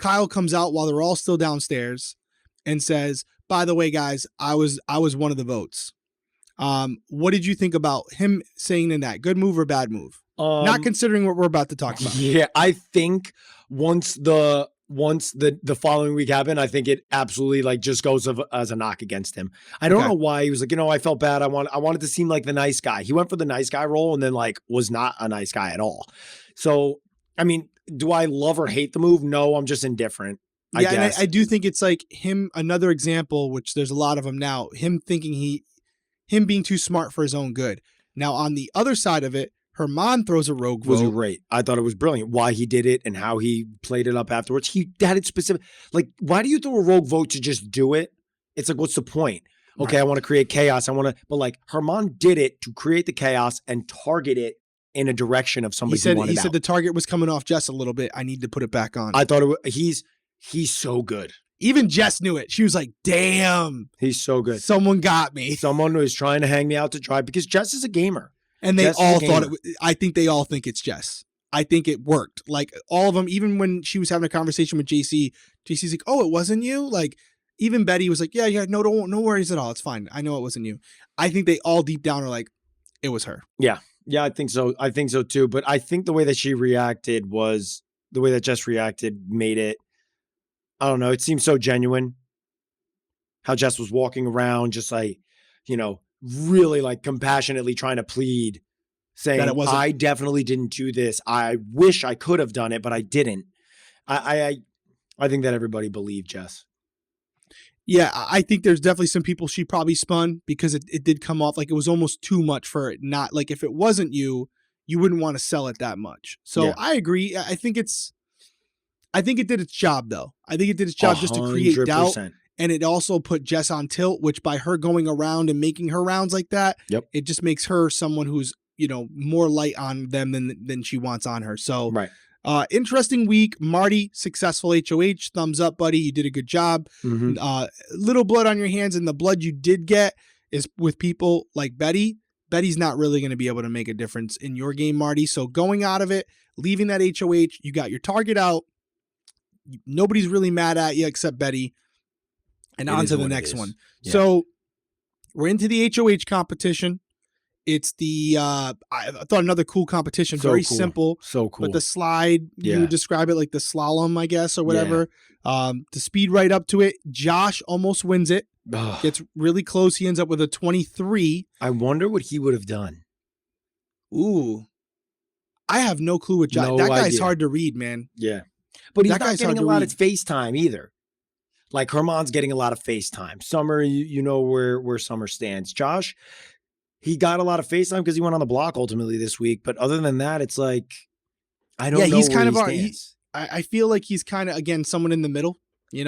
Kyle comes out while they're all still downstairs and says, "By the way, guys, I was one of the votes." What did you think about him saying in that? Good move or bad move? Not considering what we're about to talk about. Yeah, I think once the following week happened, I think it absolutely like just goes as a knock against him. I don't know why he was like, I felt bad. I wanted to seem like the nice guy. He went for the nice guy role and then like was not a nice guy at all. So, I mean, do I love or hate the move? No, I'm just indifferent. I guess. And I do think it's like him, another example, which there's a lot of them now, him thinking him being too smart for his own good. Now, on the other side of it, Herman throws a rogue vote. It was great. I thought it was brilliant. Why he did it and how he played it up afterwards. He had it specific. Like, why do you throw a rogue vote to just do it? It's like, what's the point? Okay, I want to create chaos. But like Herman did it to create the chaos and target it in a direction of somebody who wanted He said the target was coming off Jess a little bit. I need to put it back on. I thought he's so good. Even Jess knew it. She was like, damn. He's so good. Someone got me. Someone was trying to hang me out to dry because Jess is a gamer. And they all thought I think they all think it's Jess. I think it worked. Like, all of them, even when she was having a conversation with JC's like, "Oh, it wasn't you?" Like, even Betty was like, yeah, no worries at all. It's fine. I know it wasn't you. I think they all deep down are like, it was her. Yeah, I think so. I think so too. But I think the way that she reacted was the way that Jess reacted made it, I don't know, it seemed so genuine. How Jess was walking around just like, really like compassionately trying to plead, saying, I definitely didn't do this. I wish I could have done it, but I didn't. I think that everybody believed Jess. Yeah, I think there's definitely some people she probably spun because it did come off like it was almost too much for it. Not like if it wasn't you wouldn't want to sell it that much. So yeah. I agree. I think it did its job though. I think it did its job 100%. Just to create doubt. And it also put Jess on tilt, which by her going around and making her rounds like that, it just makes her someone who's, more light on them than she wants on her. So, interesting week. Marty, successful HOH. Thumbs up, buddy. You did a good job. Mm-hmm. Little blood on your hands, and the blood you did get is with people like Betty. Betty's not really going to be able to make a difference in your game, Marty. So going out of it, leaving that HOH, you got your target out. Nobody's really mad at you except Betty. And on to the next one. Yeah. So we're into the HOH competition. It's the, I thought another cool competition. So very cool. Simple. So cool. But the slide, you would describe it like the slalom, I guess, or whatever. Yeah. To speed right up to it. Josh almost wins it. Gets really close. He ends up with a 23. I wonder what he would have done. Ooh. I have no clue what Josh. That guy's hard to read, man. Yeah. But he's not getting a lot of FaceTime either. Like Herman's getting a lot of FaceTime. Summer, you know where Summer stands. Josh, he got a lot of FaceTime because he went on the block ultimately this week. But other than that, it's like, I don't know. He's kind of I feel like he's kind of, again, someone in the middle,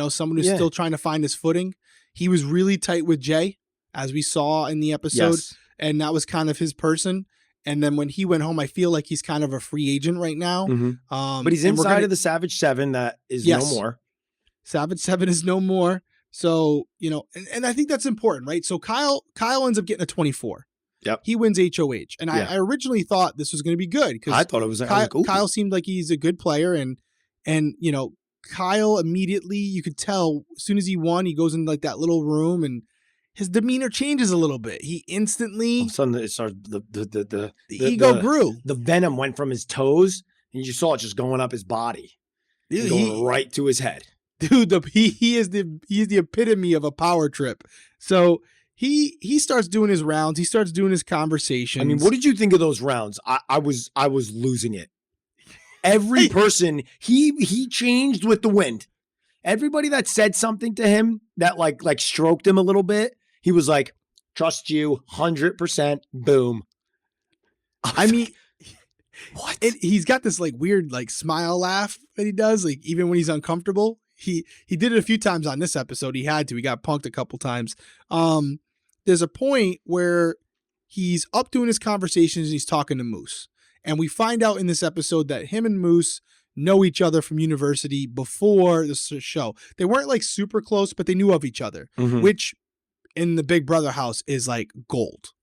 someone who's still trying to find his footing. He was really tight with Jay, as we saw in the episode. Yes. and that was kind of his person. And then when he went home, I feel like he's kind of a free agent right now. But he's inside of the Savage 7 that is no more. Savage 7 is no more. So, you know, and I think that's important, right? So Kyle ends up getting a 24. Yep. He wins HOH. And I originally thought this was going to be good because I thought it was Kyle seemed like he's a good player. And, you know, Kyle immediately, you could tell as soon as he won, he goes into like that little room and his demeanor changes a little bit. He instantly, all of a sudden it started, the ego grew. The venom went from his toes and you saw it just going up his body. Dude, going right to his head. Dude, he is the epitome of a power trip. So he starts doing his rounds. He starts doing his conversations. I mean, what did you think of those rounds? I was losing it. Every person, he changed with the wind. Everybody that said something to him that like stroked him a little bit, he was like, trust you 100%. Boom. I mean, what? He's got this like weird like smile laugh that he does, like even when he's uncomfortable. He did it a few times on this episode. He had to. He got punked a couple times. There's a point where he's up doing his conversations and he's talking to Moose. And we find out in this episode that him and Moose know each other from university before the show. They weren't like super close, but they knew of each other, which in the Big Brother house is like gold.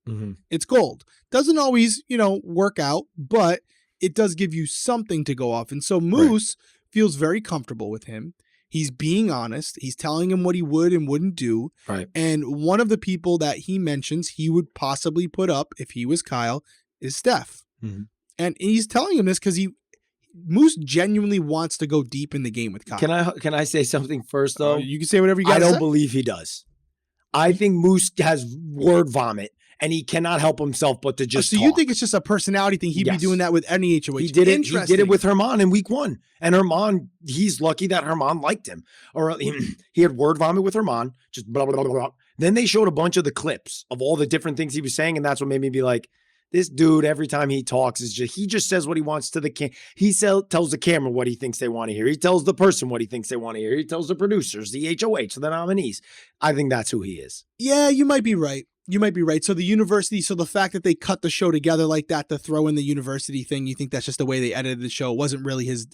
It's gold. Doesn't always, you know, work out, but it does give you something to go off. And so Moose feels very comfortable with him. He's being honest. He's telling him what he would and wouldn't do. Right. And one of the people that he mentions he would possibly put up if he was Kyle is Steph. And he's telling him this because Moose genuinely wants to go deep in the game with Kyle. Can I say something first though? You can say whatever you got. I don't believe he does. I think Moose has word vomit. And he cannot help himself but to just So you think it's just a personality thing? He'd be doing that with any HOH. He did it with Herman in week 1. And Herman, he's lucky that Herman liked him. Or he had word vomit with Herman, just blah, blah, blah, blah. Then they showed a bunch of the clips of all the different things he was saying. And that's what made me be like, this dude, every time he talks, he just says what he wants to the camera. He tells the camera what he thinks they want to hear. He tells the person what he thinks they want to hear. He tells the producers, the HOH, the nominees. I think that's who he is. Yeah, you might be right. You might be right. So the fact that they cut the show together like that to throw in the university thing, you think that's just the way they edited the show? It wasn't really his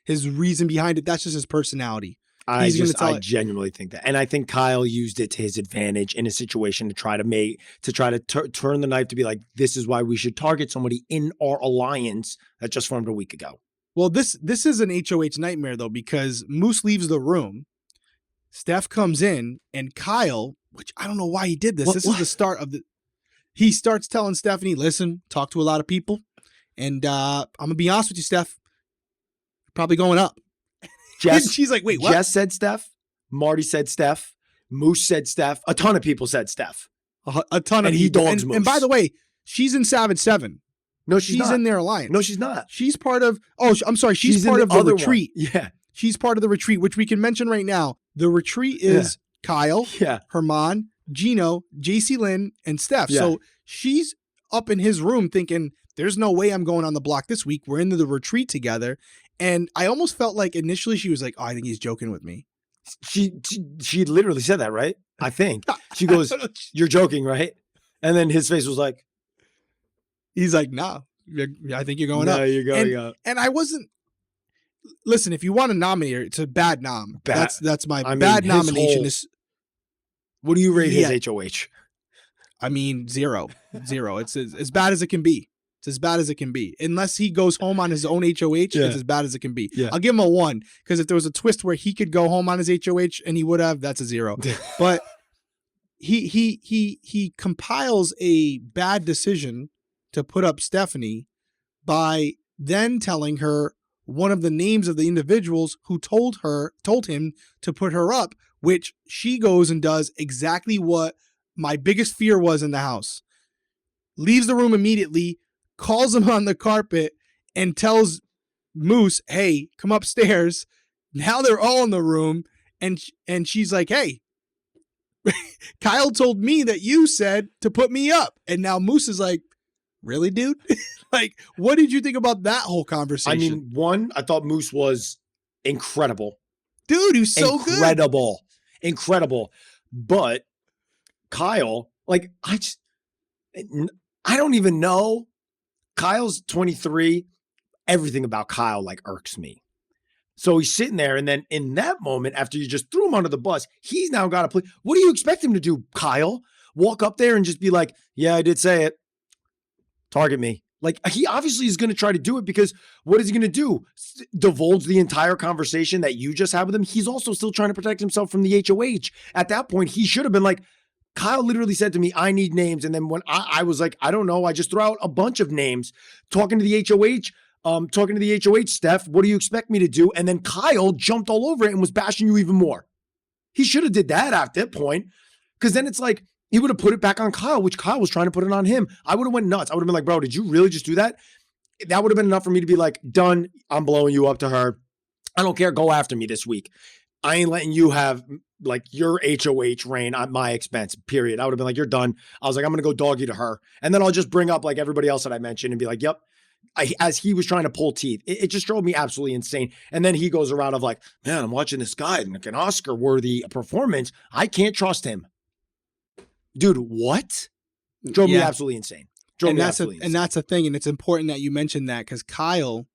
reason behind it. That's just his personality. I genuinely think that. And I think Kyle used it to his advantage in a situation to try to turn the knife to be like, this is why we should target somebody in our alliance that just formed a week ago. Well, this is an HOH nightmare though, because Moose leaves the room. Steph comes in and Kyle, which I don't know why he did this. This is the start of he starts telling Stephanie, listen, talk to a lot of people. And I'm going to be honest with you, Steph, you're probably going up. She's like, wait, what? Jess said Steph. Marty said Steph. Moose said Steph. A ton of people said Steph. A ton of people. Dogs Moose. And by the way, she's in Savage 7. No, she's not. In their alliance. No, she's not. She's part of, I'm sorry. She's part of the retreat. One. Yeah. She's part of the retreat, which we can mention right now. The retreat is Kyle, Herman, Gino, Jacey-Lynne, and Steph. Yeah. So she's up in his room thinking, there's no way I'm going on the block this week. We're into the retreat together. And I almost felt like initially she was like, oh, I think he's joking with me. She literally said that, right? I think. She goes, you're joking, right? And then his face was like. He's like, nah, I think you're going up. No, you're going up. And I wasn't. Listen, if you want to nominate her, it's a bad nom. That's my bad nomination. What do you rate his HOH? I mean, 0. It's as bad as it can be. It's as bad as it can be. Unless he goes home on his own HOH, it's as bad as it can be. Yeah. I'll give him a 1 because if there was a twist where he could go home on his HOH and he would have, that's a 0. But he compiles a bad decision to put up Stephanie by then telling her one of the names of the individuals who told him to put her up, which she goes and does exactly what my biggest fear was in the house. Leaves the room immediately, calls him on the carpet and tells Moose, hey, come upstairs. Now they're all in the room. And she's like, hey, Kyle told me that you said to put me up. And now Moose is like, really, dude? Like, what did you think about that whole conversation? I mean, 1, I thought Moose was incredible. Dude, he was so good. Incredible. But Kyle, like, I don't even know. Kyle's 23. Everything about Kyle like irks me. So he's sitting there, and then in that moment, after you just threw him under the bus, he's now got to play. What do you expect him to do, Kyle? Walk up there and just be like, yeah, I did say it. Target me. Like, he obviously is going to try to do it, because what is he going to do? Divulge the entire conversation that you just had with him? He's also still trying to protect himself from the HOH. At that point, he should have been like, Kyle literally said to me, I need names. And then when I was like, I don't know, I just threw out a bunch of names, talking to the HOH, Steph, what do you expect me to do? And then Kyle jumped all over it and was bashing you even more. He should have did that at that point, because then it's like, he would have put it back on Kyle, which Kyle was trying to put it on him. I would have went nuts. I would have been like, bro, did you really just do that? That would have been enough for me to be like, done. I'm blowing you up to her. I don't care. Go after me this week. I ain't letting you have like your HOH reign at my expense, period. I would have been like, you're done. I was like, I'm going to go doggy to her. And then I'll just bring up like everybody else that I mentioned and be like, yep. As he was trying to pull teeth, it just drove me absolutely insane. And then he goes around of like, man, I'm watching this guy and like an Oscar-worthy performance. I can't trust him. Dude, what? Drove me absolutely insane. And that's the thing. And it's important that you mentioned that, because Kyle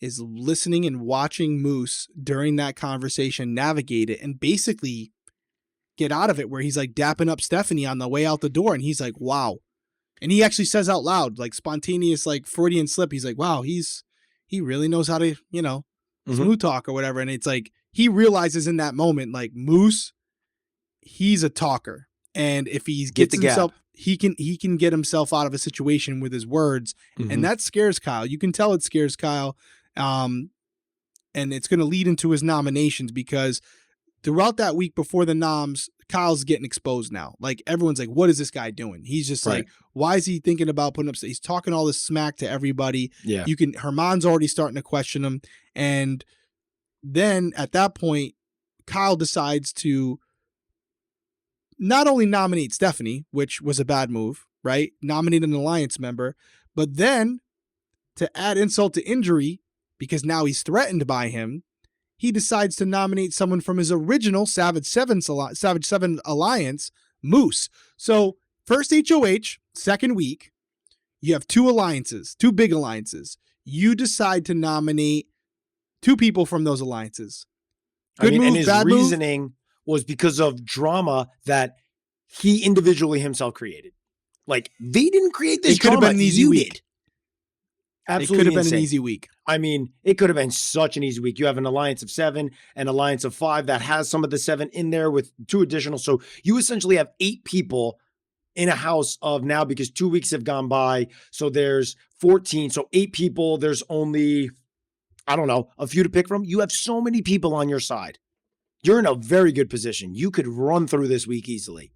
is listening and watching Moose during that conversation navigate it and basically get out of it, where he's like dapping up Stephanie on the way out the door. And he's like, wow. And he actually says out loud, like spontaneous, like Freudian slip. He's like, wow, he really knows how to, smooth talk or whatever. And it's like, he realizes in that moment, like Moose, he's a talker. And if he gets himself, he can get himself out of a situation with his words. And that scares Kyle. You can tell it scares Kyle. And it's going to lead into his nominations, because throughout that week before the noms, Kyle's getting exposed now. Like, everyone's like, what is this guy doing? He's just like, why is he thinking about putting up? He's talking all this smack to everybody. Yeah. Herman's already starting to question him. And then at that point, Kyle decides to not only nominate Stephanie, which was a bad move, right? Nominate an alliance member, but then to add insult to injury, because now he's threatened by him, he decides to nominate someone from his original Savage 7 alliance, Moose. So first HOH, second week, you have two big alliances. You decide to nominate two people from those alliances. Good move, and his bad reasoning move? Was because of drama that he individually himself created. Like, they didn't create this drama. It could have been an easy week. Absolutely, it could have been an easy week. I mean, it could have been such an easy week. You have an alliance of 7, an alliance of 5 that has some of the 7 in there with 2 additional. So you essentially have 8 people in a house of now, because 2 weeks have gone by. So there's 14. So 8 people. There's only, I don't know, a few to pick from. You have so many people on your side. You're in a very good position. You could run through this week easily.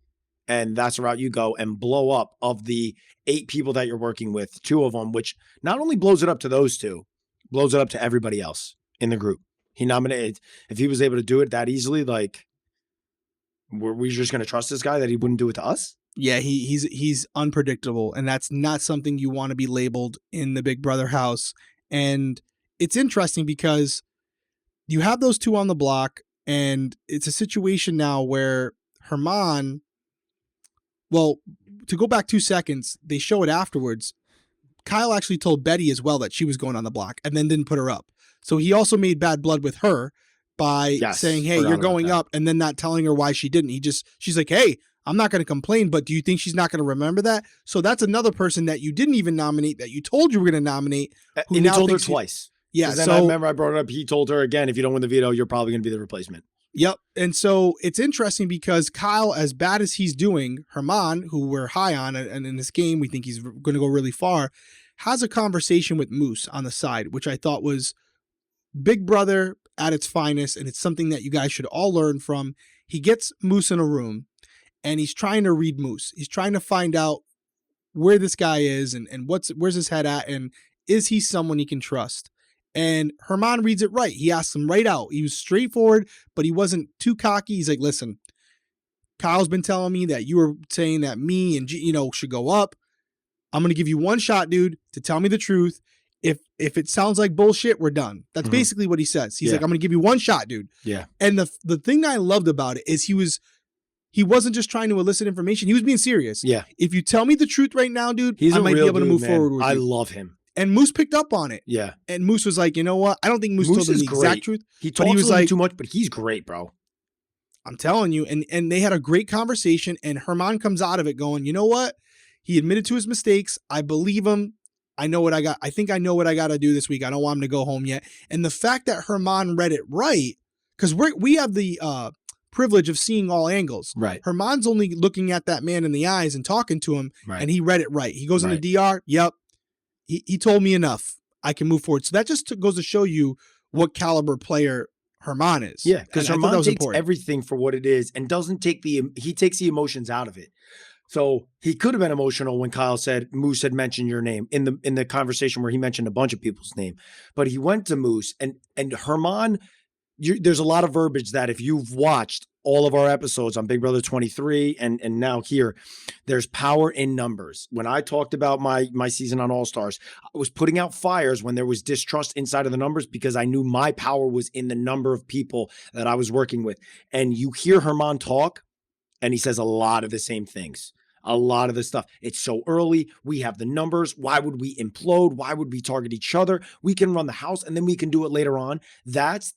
And that's the route you go and blow up. Of the 8 people that you're working with, 2 of them, which not only blows it up to those 2, blows it up to everybody else in the group. He nominated, if he was able to do it that easily, like, were we just going to trust this guy that he wouldn't do it to us? Yeah, he's unpredictable, and that's not something you want to be labeled in the Big Brother house. And it's interesting because you have those 2 on the block, and it's a situation now where Herman, well, to go back 2 seconds, they show it afterwards. Kyle actually told Betty as well that she was going on the block and then didn't put her up. So he also made bad blood with her by saying, hey, you're going up, and then not telling her why she didn't. She's like, hey, I'm not going to complain, but do you think she's not going to remember that? So that's another person that you didn't even nominate, that you told you were going to nominate. And he told her twice. Yeah. So I remember I brought it up. He told her again, if you don't win the veto, you're probably going to be the replacement. Yep. And so it's interesting because Kyle, as bad as he's doing, Herman, who we're high on, and in this game, we think he's going to go really far, has a conversation with Moose on the side, which I thought was Big Brother at its finest. And it's something that you guys should all learn from. He gets Moose in a room and he's trying to read Moose. He's trying to find out where this guy is and where's his head at, and is he someone he can trust? And Herman reads it right. He asks him right out. He was straightforward, but he wasn't too cocky. He's like, listen, Kyle's been telling me that you were saying that me and should go up. I'm going to give you one shot, dude, to tell me the truth. If it sounds like bullshit, we're done. That's basically what he says. He's like, I'm going to give you one shot, dude. Yeah. And the thing that I loved about it is he was he wasn't just trying to elicit information. He was being serious. Yeah. If you tell me the truth right now, dude, He's I might be able to move forward with you. I love him. And Moose picked up on it. Yeah. And Moose was like, you know what? I don't think Moose told him the exact truth. He talks a little too much, but he's great, bro. I'm telling you. And they had a great conversation, and Herman comes out of it going, you know what? He admitted to his mistakes. I believe him. I know what I got. I think I know what I got to do this week. I don't want him to go home yet. And the fact that Herman read it right, because we have the privilege of seeing all angles. Right. Herman's only looking at that man in the eyes and talking to him, and he read it right. He goes in the DR. Yep. He told me enough. I can move forward. So that just goes to show you what caliber player Herman is. Yeah, because Herman takes everything for what it is and doesn't take he takes the emotions out of it. So he could have been emotional when Kyle said Moose had mentioned your name in the conversation where he mentioned a bunch of people's name, but he went to Moose and Herman. There's a lot of verbiage that if you've watched all of our episodes on Big Brother 23 and now here, there's power in numbers. When I talked about my season on All Stars, I was putting out fires when there was distrust inside of the numbers because I knew my power was in the number of people that I was working with. And you hear Herman talk, and he says a lot of the same things. A lot of the stuff. It's so early. We have the numbers. Why would we implode? Why would we target each other? We can run the house and then we can do it later on. That's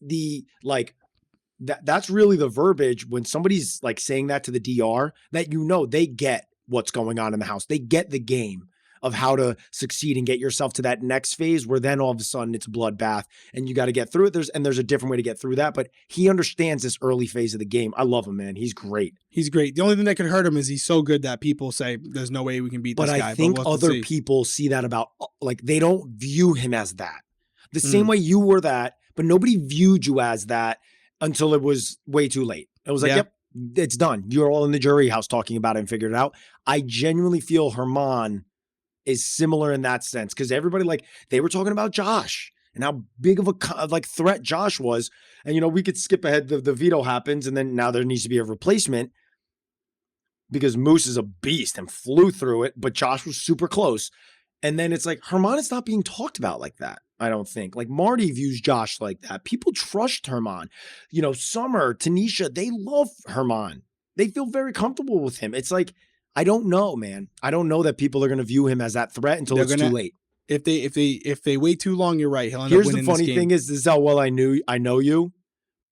that's really the verbiage when somebody's like saying that to the DR, that you know they get what's going on in the house. They get the game of how to succeed and get yourself to that next phase where then all of a sudden it's a bloodbath and you got to get through it. There's a different way to get through that, but he understands this early phase of the game. I love him, man. He's great. He's great. The only thing that could hurt him is he's so good that people say there's no way we can beat this guy. But I think other people see that about, like, they don't view him as that. The same way you were that, but nobody viewed you as that until it was way too late. It was like, yep, it's done. You're all in the jury house talking about it and figured it out. I genuinely feel Herman is similar in that sense because everybody, like, they were talking about Josh and how big of a threat Josh was. And, you know, we could skip ahead. The veto happens and then now there needs to be a replacement because Moose is a beast and flew through it, but Josh was super close. And then it's like, Herman is not being talked about like that. I don't think. Like, Marty views Josh like that. People trust Herman. You know, Summer, Tanisha, they love Herman. They feel very comfortable with him. It's like, I don't know, man. I don't know that people are going to view him as that threat until it's too late. If they wait too long, you're right. He'll end up winning this game. Here's the funny thing is, this is how well I know you.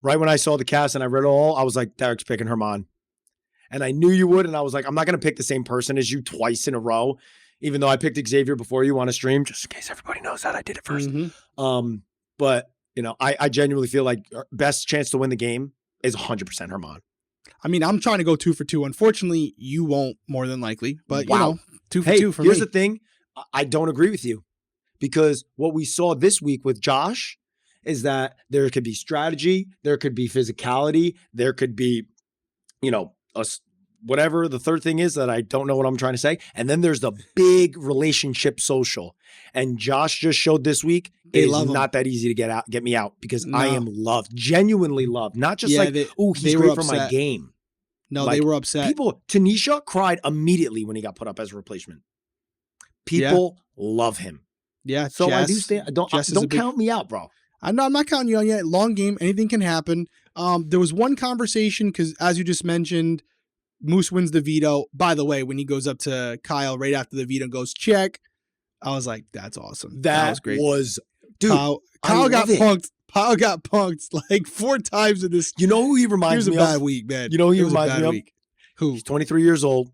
Right when I saw the cast and I read it all, I was like, Derrick's picking Herman. And I knew you would. And I was like, I'm not going to pick the same person as you twice in a row, even though I picked Xavier before you on a stream, just in case everybody knows that I did it first. But, you know, I genuinely feel like best chance to win the game is 100% Herman. I mean, I'm trying to go 2 for 2. Unfortunately, you won't, more than likely. But, you know, 2 for 2 for me. Here's the thing. I don't agree with you because what we saw this week with Josh is that there could be strategy, there could be physicality, there could be, you know, whatever the third thing is that I don't know what I'm trying to say. And then there's the big relationship social. And Josh just showed this week, it is not that easy to get me out because I am loved, genuinely loved. Not just he's great for my game. No, like, they were upset. Tanisha cried immediately when he got put up as a replacement. People love him. Yeah. So Jess, I do stand, don't count me out, bro. I'm not counting you out yet. Long game. Anything can happen. There was one conversation because, as you just mentioned, Moose wins the veto. By the way, when he goes up to Kyle right after the veto goes check, I was like, that's awesome. That was great. Dude, Kyle got punked. Kyle got punked like 4 times in this. You know who he reminds me of? It was a bad week, man. You know who he reminds me of? Week. Who? He's 23 years old.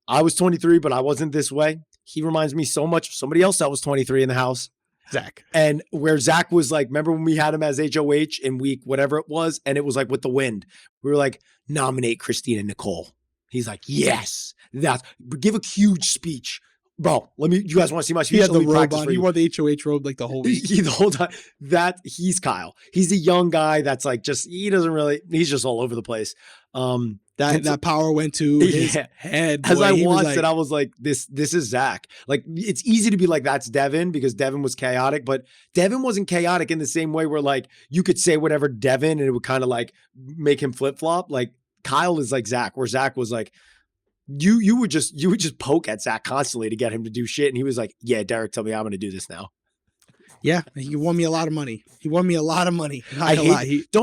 I was 23, but I wasn't this way. He reminds me so much of somebody else that was 23 in the house. Zach. And where Zach was like, remember when we had him as HOH in week whatever it was, and it was like with the wind. We were like, nominate Christina Nicole. He's like, yes. Give a huge speech. Bro, you guys want to see my speech? He had the robe on. He wore the HOH robe like the whole week. The whole time. He's Kyle. He's a young guy that's like he's just all over the place. That power went to his head. As I watched it, I was like, this is Zach. Like, it's easy to be like, that's Devin because Devin was chaotic, but Devin wasn't chaotic in the same way where like you could say whatever Devin and it would kind of like make him flip-flop. Like Kyle is like Zach, where Zach was like, you would just poke at Zach constantly to get him to do shit. And he was like, yeah, Derrick, tell me I'm going to do this now. Yeah, he won me a lot of money. Don't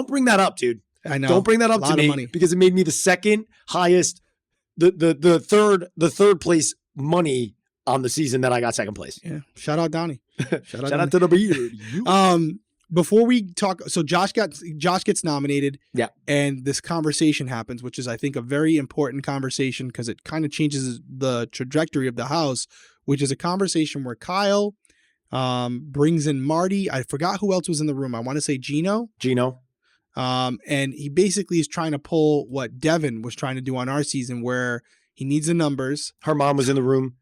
bring that up, dude. I know. Don't bring that up to me because it made me the second highest, the third place money on the season that I got second place. Yeah. Shout out Donnie. Shout out to the beard. Before we talk, so Josh gets nominated. Yeah. And this conversation happens, which is, I think, a very important conversation because it kind of changes the trajectory of the house, which is a conversation where Kyle brings in Marty. I forgot who else was in the room. I want to say Gino. And he basically is trying to pull what Devin was trying to do on our season, where he needs the numbers. Her mom was in the room.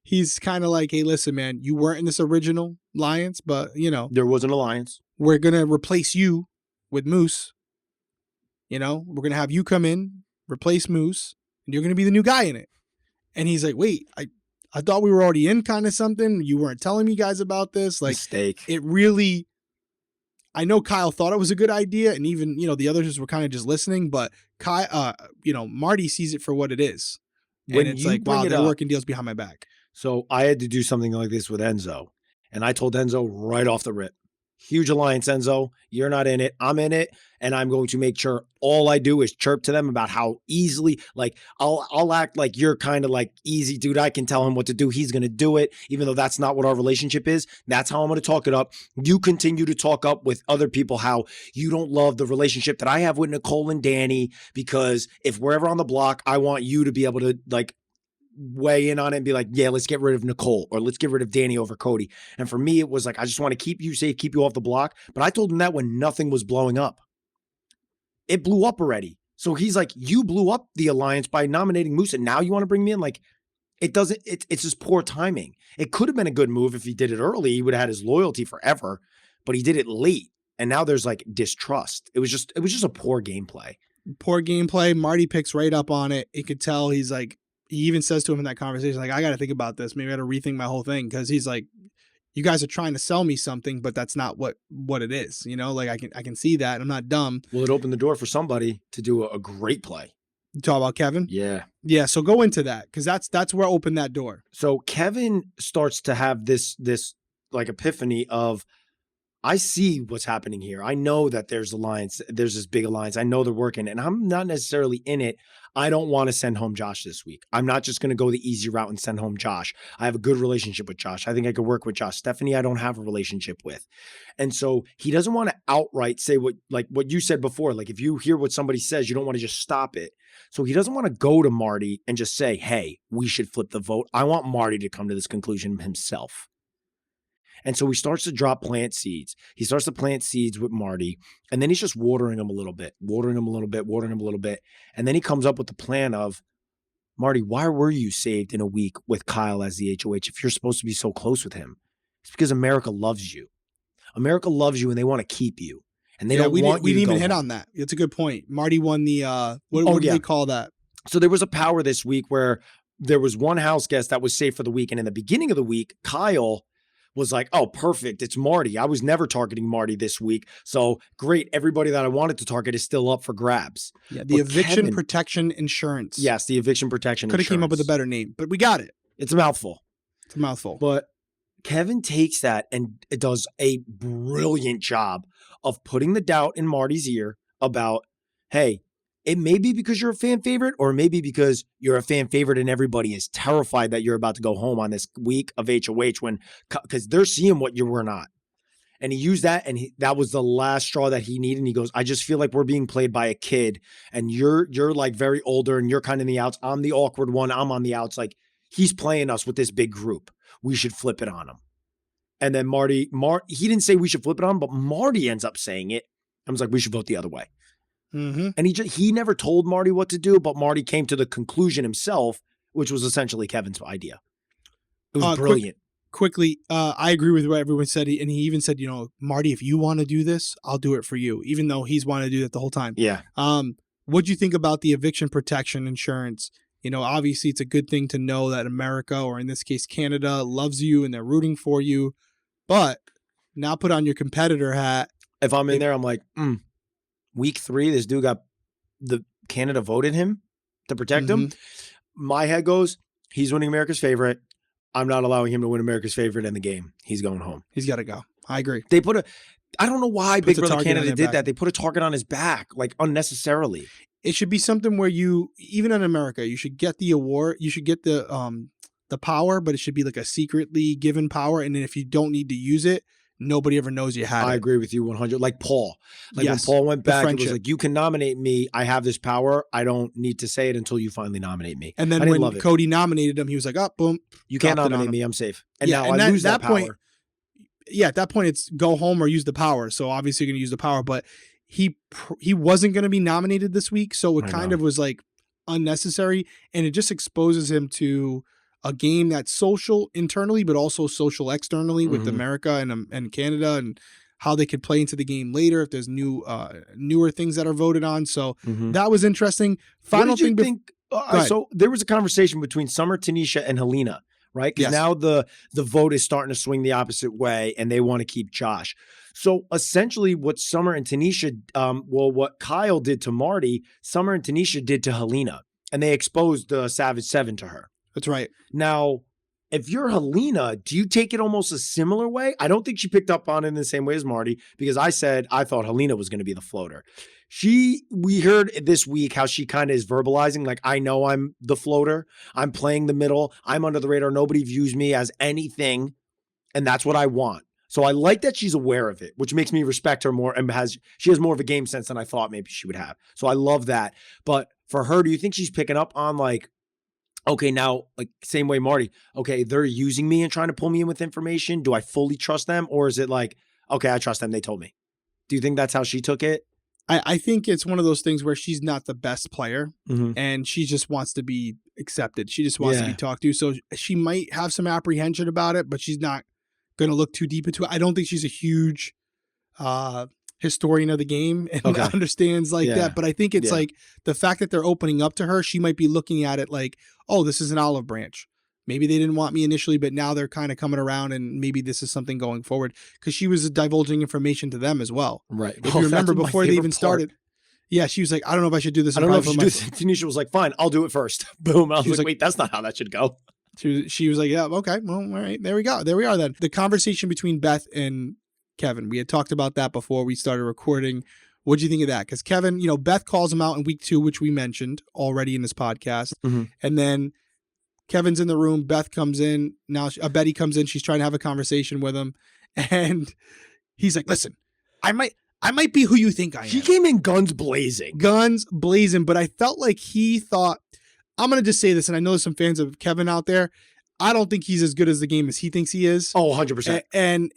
He's kind of like, hey, listen, man, you weren't in this original alliance, but there was an alliance. We're going to replace you with Moose. We're going to have you come in, replace Moose, and you're going to be the new guy in it. And he's like, wait, I thought we were already in kind of something. You weren't telling me guys about this. Like, mistake. It really, I know Kyle thought it was a good idea, and even, the others were kind of just listening, but Marty sees it for what it is. And it's like, wow, they're working deals behind my back. So I had to do something like this with Enzo. And I told Enzo right off the rip, huge alliance, Enzo. You're not in it. I'm in it. And I'm going to make sure all I do is chirp to them about how easily, like, I'll act like you're kind of like easy, dude. I can tell him what to do. He's going to do it, even though that's not what our relationship is. That's how I'm going to talk it up. You continue to talk up with other people how you don't love the relationship that I have with Nicole and Danny, because if we're ever on the block, I want you to be able to, like, weigh in on it and be like, yeah, let's get rid of Nicole, or let's get rid of Danny over Cody. And for me, it was like, I just want to keep you safe, keep you off the block. But I told him that when nothing was blowing up. It blew up already. So he's like, you blew up the alliance by nominating Moose, and now you want to bring me in? Like, it's just poor timing. It could have been a good move if he did it early. He would have had his loyalty forever, but he did it late. And now there's like distrust. It was just a poor gameplay. Poor gameplay. Marty picks right up on it. You could tell he's like, he even says to him in that conversation, like, I got to think about this. Maybe I got to rethink my whole thing. Cause he's like, you guys are trying to sell me something, but that's not what it is. Like I can see that. I'm not dumb. Well, it opened the door for somebody to do a great play. You talk about Kevin? Yeah. Yeah. So go into that. Cause that's where I opened that door. So Kevin starts to have this like epiphany of, I see what's happening here. I know that there's this big alliance. I know they're working, and I'm not necessarily in it. I don't want to send home Josh this week. I'm not just going to go the easy route and send home Josh. I have a good relationship with Josh. I think I could work with Josh. Stephanie, I don't have a relationship with. And so he doesn't want to outright say what you said before. Like, if you hear what somebody says, you don't want to just stop it. So he doesn't want to go to Marty and just say, hey, we should flip the vote. I want Marty to come to this conclusion himself. And so he starts to plant seeds. He starts to plant seeds with Marty, and then he's just watering him a little bit. And then he comes up with the plan of, Marty, why were you saved in a week with Kyle as the HOH if you're supposed to be so close with him? It's because America loves you. America loves you, and they want to keep you. And they don't want you to go. We didn't even hit on that. It's a good point. Marty won the, what do they call that? So there was a power this week where there was one house guest that was safe for the week. And in the beginning of the week, Kyle was like, oh, perfect. It's Marty. I was never targeting Marty this week. So great. Everybody that I wanted to target is still up for grabs. Yeah, the eviction protection insurance. Yes, the eviction protection insurance. Could have came up with a better name, but we got it. It's a mouthful. But Kevin takes that and it does a brilliant job of putting the doubt in Marty's ear about, hey, it may be because you're a fan favorite, or maybe because you're a fan favorite and everybody is terrified that you're about to go home on this week of HOH because they're seeing what you were not. And he used that, and that was the last straw that he needed. And he goes, I just feel like we're being played by a kid, and you're like very older, and you're kind of in the outs. I'm the awkward one. I'm on the outs. Like, he's playing us with this big group. We should flip it on him. And then Marty, he didn't say we should flip it on, but Marty ends up saying it. I was like, we should vote the other way. Mm-hmm. And he never told Marty what to do, but Marty came to the conclusion himself, which was essentially Kevin's idea. It was brilliant. Quickly, I agree with what everyone said. And he even said, Marty, if you want to do this, I'll do it for you, even though he's wanted to do that the whole time. Yeah. What'd you think about the eviction protection insurance? Obviously it's a good thing to know that America, or in this case, Canada, loves you and they're rooting for you. But now put on your competitor hat. If I'm in there, I'm like, Week 3, this dude got the Canada voted him to protect him. My head goes, he's winning America's favorite. I'm not allowing him to win America's favorite in the game. He's going home. He's got to go. I agree. They put I don't know why Puts Big a Brother target on Canada their did back. that. They put a target on his back, like unnecessarily. It should be something where you, even in America, you should get the award. You should get the power, but it should be like a secretly given power. And then if you don't need to use it, nobody ever knows you had it. I agree with you 100. Like Paul. Like Yes, when Paul went the back, it was friendship. like, you can nominate me. I have this power. I don't need to say it until you finally nominate me. And I then didn't when love it. Cody nominated him, he was like, oh, boom. You can't dropped it on nominate him. me. I'm safe. And Yeah, now and I that- lose that that point- power. Yeah, at that point, it's go home or use the power. So obviously you're going to use the power, but he wasn't going to be nominated this week. So it kind of was like unnecessary. And it just exposes him to a game that's social internally, but also social externally with America and Canada, and how they could play into the game later if there's newer things that are voted on. So that was interesting. Final what did you thing. think? So there was a conversation between Summer, Tanisha, and Helena, right? Because now the vote is starting to swing the opposite way, and they want to keep Josh. So essentially, what Summer and Tanisha, what Kyle did to Marty, Summer and Tanisha did to Helena, and they exposed the Savage 7 to her. That's right. Now, if you're Helena, do you take it almost a similar way? I don't think she picked up on it in the same way as Marty, because I said I thought Helena was going to be the floater. We heard this week how she kind of is verbalizing, like, I know I'm the floater. I'm playing the middle. I'm under the radar. Nobody views me as anything. And that's what I want. So I like that she's aware of it, which makes me respect her more, and she has more of a game sense than I thought maybe she would have. So I love that. But for her, do you think she's picking up on, like, okay, now, like, same way Marty, okay, they're using me and trying to pull me in with information. Do I fully trust them? Or is it like, okay, I trust them. They told me. Do you think that's how she took it? I think it's one of those things where she's not the best player and she just wants to be accepted. She just wants to be talked to. So she might have some apprehension about it, but she's not going to look too deep into it. I don't think she's a huge historian of the game and understands like that. But I think it's like the fact that they're opening up to her, she might be looking at it like, oh, this is an olive branch. Maybe they didn't want me initially, but now they're kind of coming around, and maybe this is something going forward, because she was divulging information to them as well. Right. If you remember before they even started. Yeah, she was like, I don't know if I should do this. I don't know if I should do this. Tanisha was like, fine, I'll do it first. Boom. I was like, wait, that's not how that should go. She was like, yeah, okay, well, all right, there we go. There we are then. The conversation between Beth and Kevin, we had talked about that before we started recording. What'd you think of that? Because Kevin, Beth calls him out in week 2, which we mentioned already in this podcast. And then Kevin's in the room. Beth comes in. Now Betty comes in. She's trying to have a conversation with him. And he's like, listen, I might be who you think I am. He came in guns blazing. But I felt like he thought, I'm going to just say this, and I know there's some fans of Kevin out there. I don't think he's as good as the game as he thinks he is. Oh, 100%. And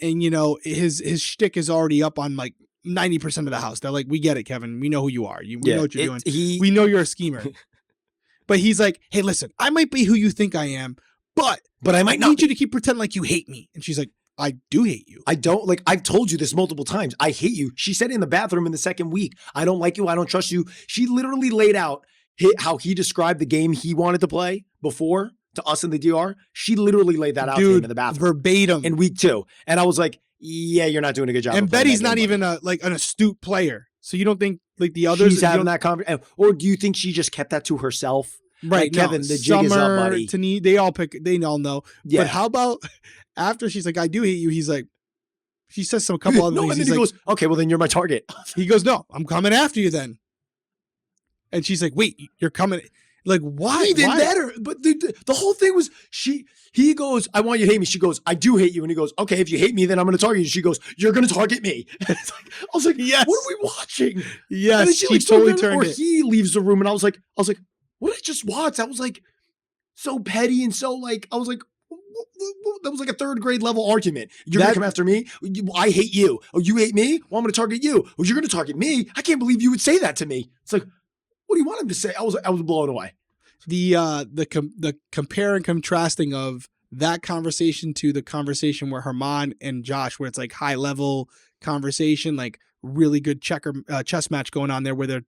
his shtick is already up on like 90% of the house. They're like, we get it, Kevin. We know who you are. We know what you're doing. We know you're a schemer. But he's like, hey, listen, I might be who you think I am, but I might need you to keep pretending like you hate me. And she's like, I do hate you. I don't, like, I've told you this multiple times. I hate you. She said in the bathroom in the second week, I don't like you. I don't trust you. She literally laid out how he described the game he wanted to play before to us in the DR. She literally laid that out to him in the bathroom. Verbatim. In week 2. And I was like, yeah, you're not doing a good job. And Betty's not even an astute player. So you don't think like the others. She's having that conversation. Or do you think she just kept that to herself? Right. Like, Kevin, the jig is up, buddy. They all know. Yeah. But how about after she's like, I do hate you. He's like, she says a couple other things. And then he goes, okay, well then you're my target. He goes, no, I'm coming after you then. And she's like, wait, you're coming. Like, why? Even better. But the whole thing was he goes, I want you to hate me. She goes, I do hate you. And he goes, okay, if you hate me, then I'm going to target you. She goes, you're going to target me. I was like, yes. What are we watching? Yes. And then she totally turned it. Or he leaves the room and I was like, what did I just watch? That was like so petty and so like, I was like, that was like a 3rd grade level argument. You're going to come after me? I hate you. Oh, you hate me? Well, I'm going to target you. Oh, you're going to target me? I can't believe you would say that to me. It's like, what do you want him to say? I was blown away. The compare and contrasting of that conversation to the conversation where Herman and Josh, where it's like high level conversation, like really good chess match going on there where they're,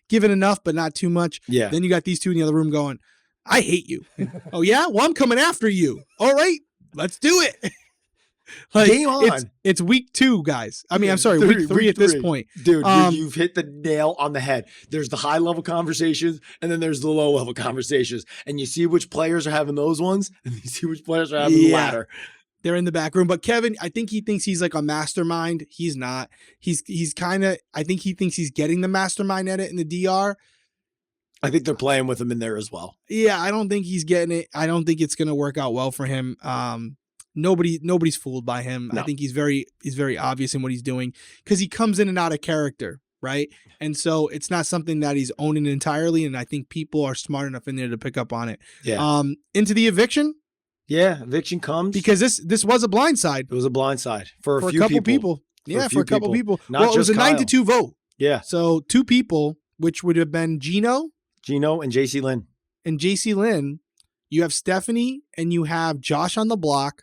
giving enough, but not too much. Yeah. Then you got these two in the other room going, I hate you. Oh yeah? Well, I'm coming after you. All right, let's do it. Like, game on. It's week 2, guys. I mean, I'm sorry, week 3 at this point. Dude, you've hit the nail on the head. There's the high level conversations and then there's the low level conversations. And you see which players are having those ones and you see which players are having the latter. They're in the back room. But Kevin, I think he thinks he's like a mastermind. He's not. He's kind of, I think he thinks he's getting the mastermind edit in the DR. I think they're playing with him in there as well. Yeah, I don't think he's getting it. I don't think it's going to work out well for him. Nobody's fooled by him. No. I think he's very obvious in what he's doing because he comes in and out of character, right? And so it's not something that he's owning entirely. And I think people are smart enough in there to pick up on it. Yeah. Into the eviction. Yeah, eviction comes because this was a blindside. It was a blindside for a couple people. Yeah, for a couple people. Well, it was a 9-2 vote. Yeah. So 2 people, which would have been Gino and Jacey-Lynne. And Jacey-Lynne. You have Stephanie and you have Josh on the block.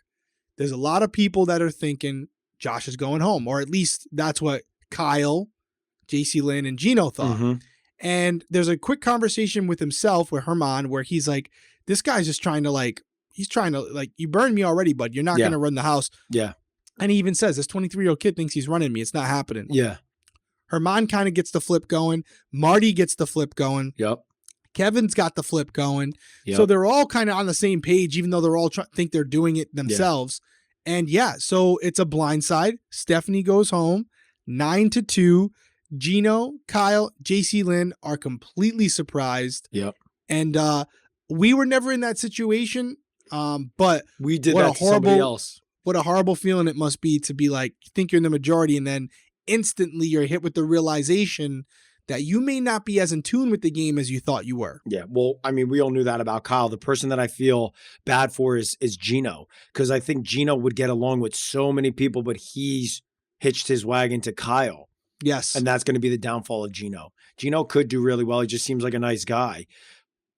There's a lot of people that are thinking Josh is going home, or at least that's what Kyle, Jacey-Lynne, and Gino thought. Mm-hmm. And there's a quick conversation with himself, with Herman, where he's like, this guy's just trying to you burned me already, bud. You're not going to run the house. Yeah. And he even says, this 23-year-old kid thinks he's running me. It's not happening. Yeah. Herman kind of gets the flip going. Marty gets the flip going. Yep. Kevin's got the flip going. Yep. So they're all kind of on the same page, even though they're all think they're doing it themselves. Yeah. And so it's a blindside. Stephanie goes home 9-2. Gino, Kyle, Jacey-Lynne are completely surprised. Yep. And we were never in that situation. But we did that to somebody else. What a horrible feeling it must be to be like, you think you're in the majority and then instantly you're hit with the realization that you may not be as in tune with the game as you thought you were. Yeah. Well, I mean, we all knew that about Kyle. The person that I feel bad for is Gino, because I think Gino would get along with so many people, but he's hitched his wagon to Kyle. Yes. And that's going to be the downfall of Gino. Gino could do really well. He just seems like a nice guy.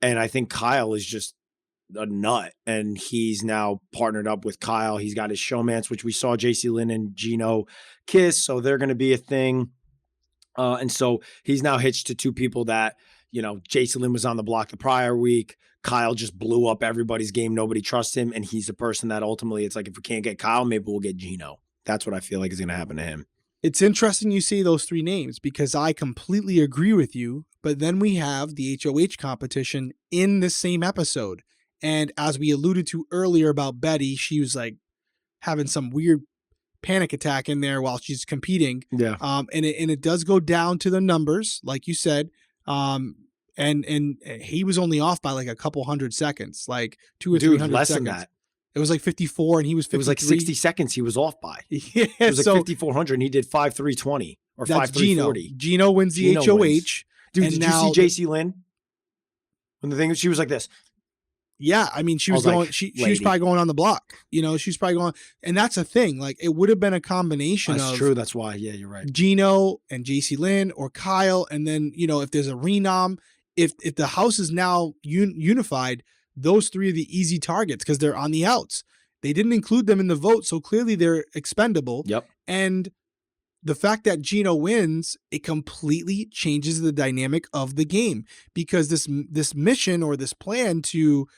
And I think Kyle is just a nut, and he's now partnered up with Kyle. He's got his showmance, which we saw Jacey-Lynne and Gino kiss, so they're going to be a thing. And so he's now hitched to 2 people that, Jacey-Lynne was on the block the prior week. Kyle just blew up everybody's game. Nobody trusts him, and he's the person that ultimately it's like, if we can't get Kyle, maybe we'll get Gino. That's what I feel like is going to happen to him. It's interesting you say those 3 names because I completely agree with you, but then we have the HOH competition in the same episode. And as we alluded to earlier about Betty, she was like having some weird panic attack in there while she's competing. Yeah. And it does go down to the numbers, like you said. And he was only off by like a couple hundred seconds, like 200 or 300 less seconds. than that. It was like 54 and he was 53. It was like 60 seconds he was off by. Yeah. It was like 5,400 and he did 5,320 or 5,340. Gino wins the HOH. Wins. Dude, did you see Jacey-Lynne? When the thing she was like this. Yeah, I mean, she was going. Like, she was probably going on the block. She's probably going, and that's a thing. Like, it would have been a combination. That's true. That's why. Yeah, you're right. Gino and Jacey-Lynne or Kyle, and then if there's a renom, if the house is now unified, those 3 are the easy targets because they're on the outs. They didn't include them in the vote, so clearly they're expendable. Yep. And the fact that Gino wins, it completely changes the dynamic of the game because this mission or this plan to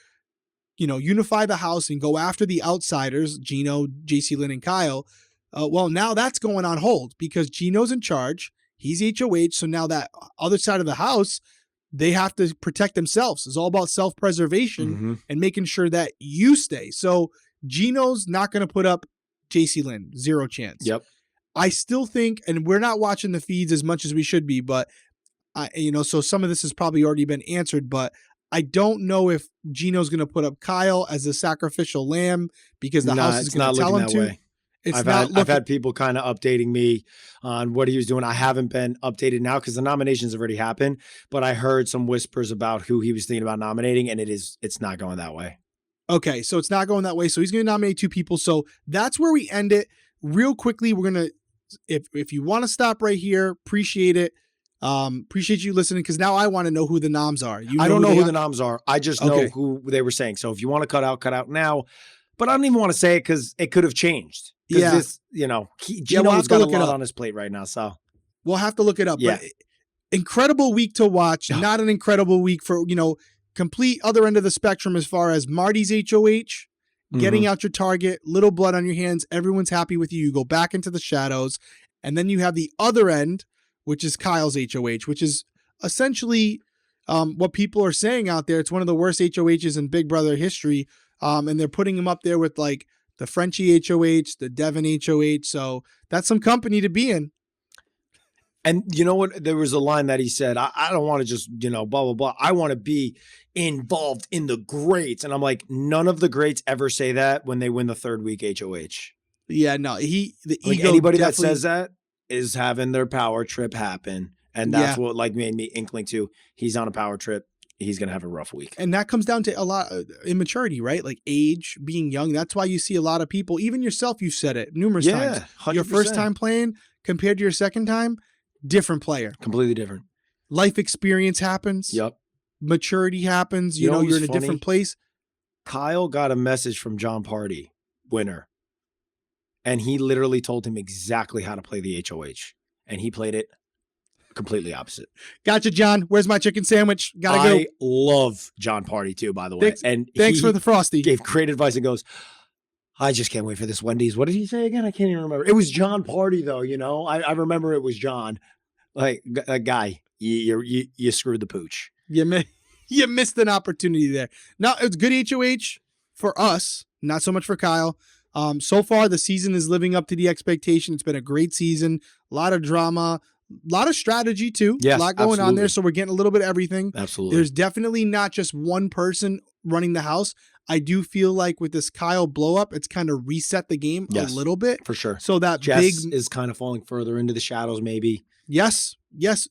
unify the house and go after the outsiders, Gino, Jacey-Lynne, and Kyle. Well, now that's going on hold because Gino's in charge. He's HOH. So now that other side of the house, they have to protect themselves. It's all about self-preservation and making sure that you stay. So Gino's not going to put up Jacey-Lynne. 0 chance. Yep. I still think, and we're not watching the feeds as much as we should be, but so some of this has probably already been answered, but I don't know if Gino's going to put up Kyle as a sacrificial lamb because the house is going to tell him to. Way. I've had people kind of updating me on what he was doing. I haven't been updated now because the nominations have already happened, but I heard some whispers about who he was thinking about nominating, and it's not going that way. Okay, so it's not going that way. So he's going to nominate 2 people. So that's where we end it. Real quickly, we're going to, if you want to stop right here, appreciate it. Appreciate you listening because now I want to know who the noms are. I don't know who the noms are. I just know who they were saying. So if you want to cut out now. But I don't even want to say it because it could have changed. Yeah. This, Gino's got a lot on his plate right now. So we'll have to look it up. Yeah. But incredible week to watch. Not an incredible week for, complete other end of the spectrum as far as Marty's HOH, getting out your target, little blood on your hands. Everyone's happy with you. You go back into the shadows. And then you have the other end, which is Kyle's HOH, which is essentially what people are saying out there. It's one of the worst HOHs in Big Brother history. And they're putting him up there with like the Frenchie HOH, the Devin HOH. So that's some company to be in. And you know what? There was a line that he said, I don't want to just, blah, blah, blah. I want to be involved in the greats. And I'm like, none of the greats ever say that when they win the third week HOH. Yeah, no, the like ego anybody that says that is having their power trip happen. And that's what like made me inkling to he's on a power trip. He's going to have a rough week. And that comes down to a lot of immaturity, right? Like age, being young. That's why you see a lot of people, even yourself, you said it numerous times. 100%. Your first time playing compared to your second time, different player. Completely different. Life experience happens. Yep. Maturity happens. You know you're in a different place. Kyle got a message from John Party, winner. And he literally told him exactly how to play the HOH. And he played it completely opposite. Gotcha, John. Where's my chicken sandwich? Gotta go. I love John Party too, by the way. Thanks for the Frosty. Gave great advice and goes, I just can't wait for this Wendy's. What did he say again? I can't even remember. It was John Party though, I remember it was John. Like that guy, you screwed the pooch. You missed an opportunity there. Now it's good HOH for us, not so much for Kyle. So far the season is living up to the expectation. It's been a great season, a lot of drama, a lot of strategy too. Yes, a lot going on there. So we're getting a little bit of everything. Absolutely. There's definitely not just one person running the house. I do feel like with this Kyle blow up, it's kind of reset the game a little bit. For sure. So that Jess is kind of falling further into the shadows maybe. Yes.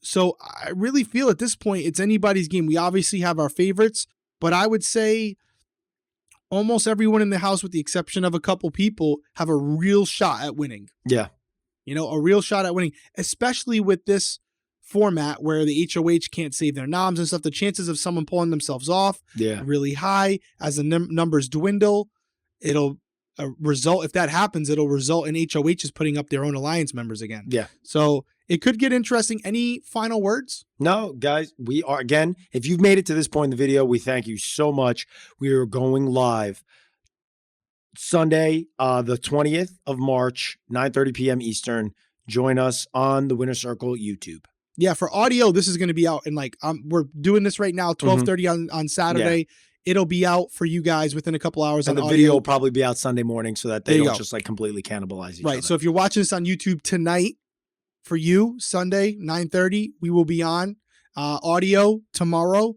So I really feel at this point, it's anybody's game. We obviously have our favorites, but I would say almost everyone in the house, with the exception of a couple people, have a real shot at winning. Yeah. A real shot at winning, especially with this format where the HOH can't save their noms and stuff. The chances of someone pulling themselves off are really high. As the numbers dwindle, it'll result, if that happens, it'll result in HOHs putting up their own alliance members again. Yeah. So it could get interesting. Any final words? No, guys, we are, again, if you've made it to this point in the video, we thank you so much. We are going live Sunday, the 20th of March, 9:30 p.m. Eastern. Join us on the Winner Circle YouTube. Yeah, for audio, this is going to be out. And we're doing this right now, 12:30 on Saturday. Yeah. It'll be out for you guys within a couple hours. And the video will probably be out Sunday morning so that they don't just completely cannibalize each other. So if you're watching this on YouTube tonight, for you, Sunday, 9:30, we will be on audio tomorrow.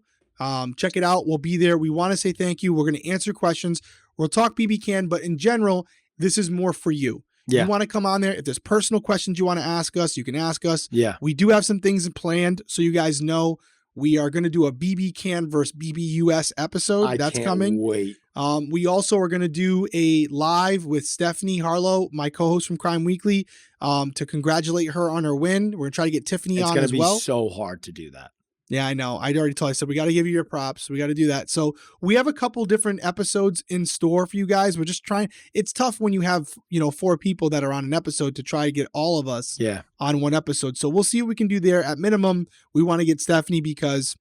Check it out. We'll be there. We want to say thank you. We're going to answer questions. We'll talk BB Can, but in general, this is more for you. Yeah. You want to come on there. If there's personal questions you want to ask us, you can ask us. Yeah. We do have some things planned, so you guys know we are going to do a BB Can versus BBUS episode. That's coming. Wait. We also are going to do a live with Stephanie Harlow, my co-host from Crime Weekly, to congratulate her on her win. We're going to try to get Tiffany on as well. It's going to be so hard to do that. Yeah, I know. I already told you. I said, we got to give you your props. We got to do that. So we have a couple different episodes in store for you guys. We're just trying. It's tough when you have, 4 people that are on an episode to try to get all of us on one episode. So we'll see what we can do there. At minimum, we want to get Stephanie because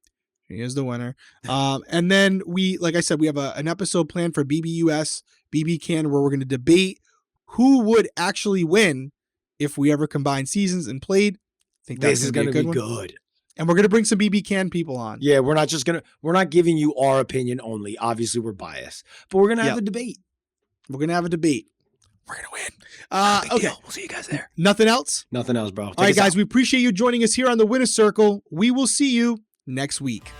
she is the winner. And then like I said, we have an episode planned for BBUS, BB Can, where we're going to debate who would actually win if we ever combined seasons and played. I think this is going to be good. And we're going to bring some BB Can people on. Yeah, we're not giving you our opinion only. Obviously, we're biased. But we're going to have a debate. We're going to have a debate. We're going to win. Okay. We'll see you guys there. Nothing else? Nothing else, bro. All right, guys. We appreciate you joining us here on the Winner Circle. We will see you next week.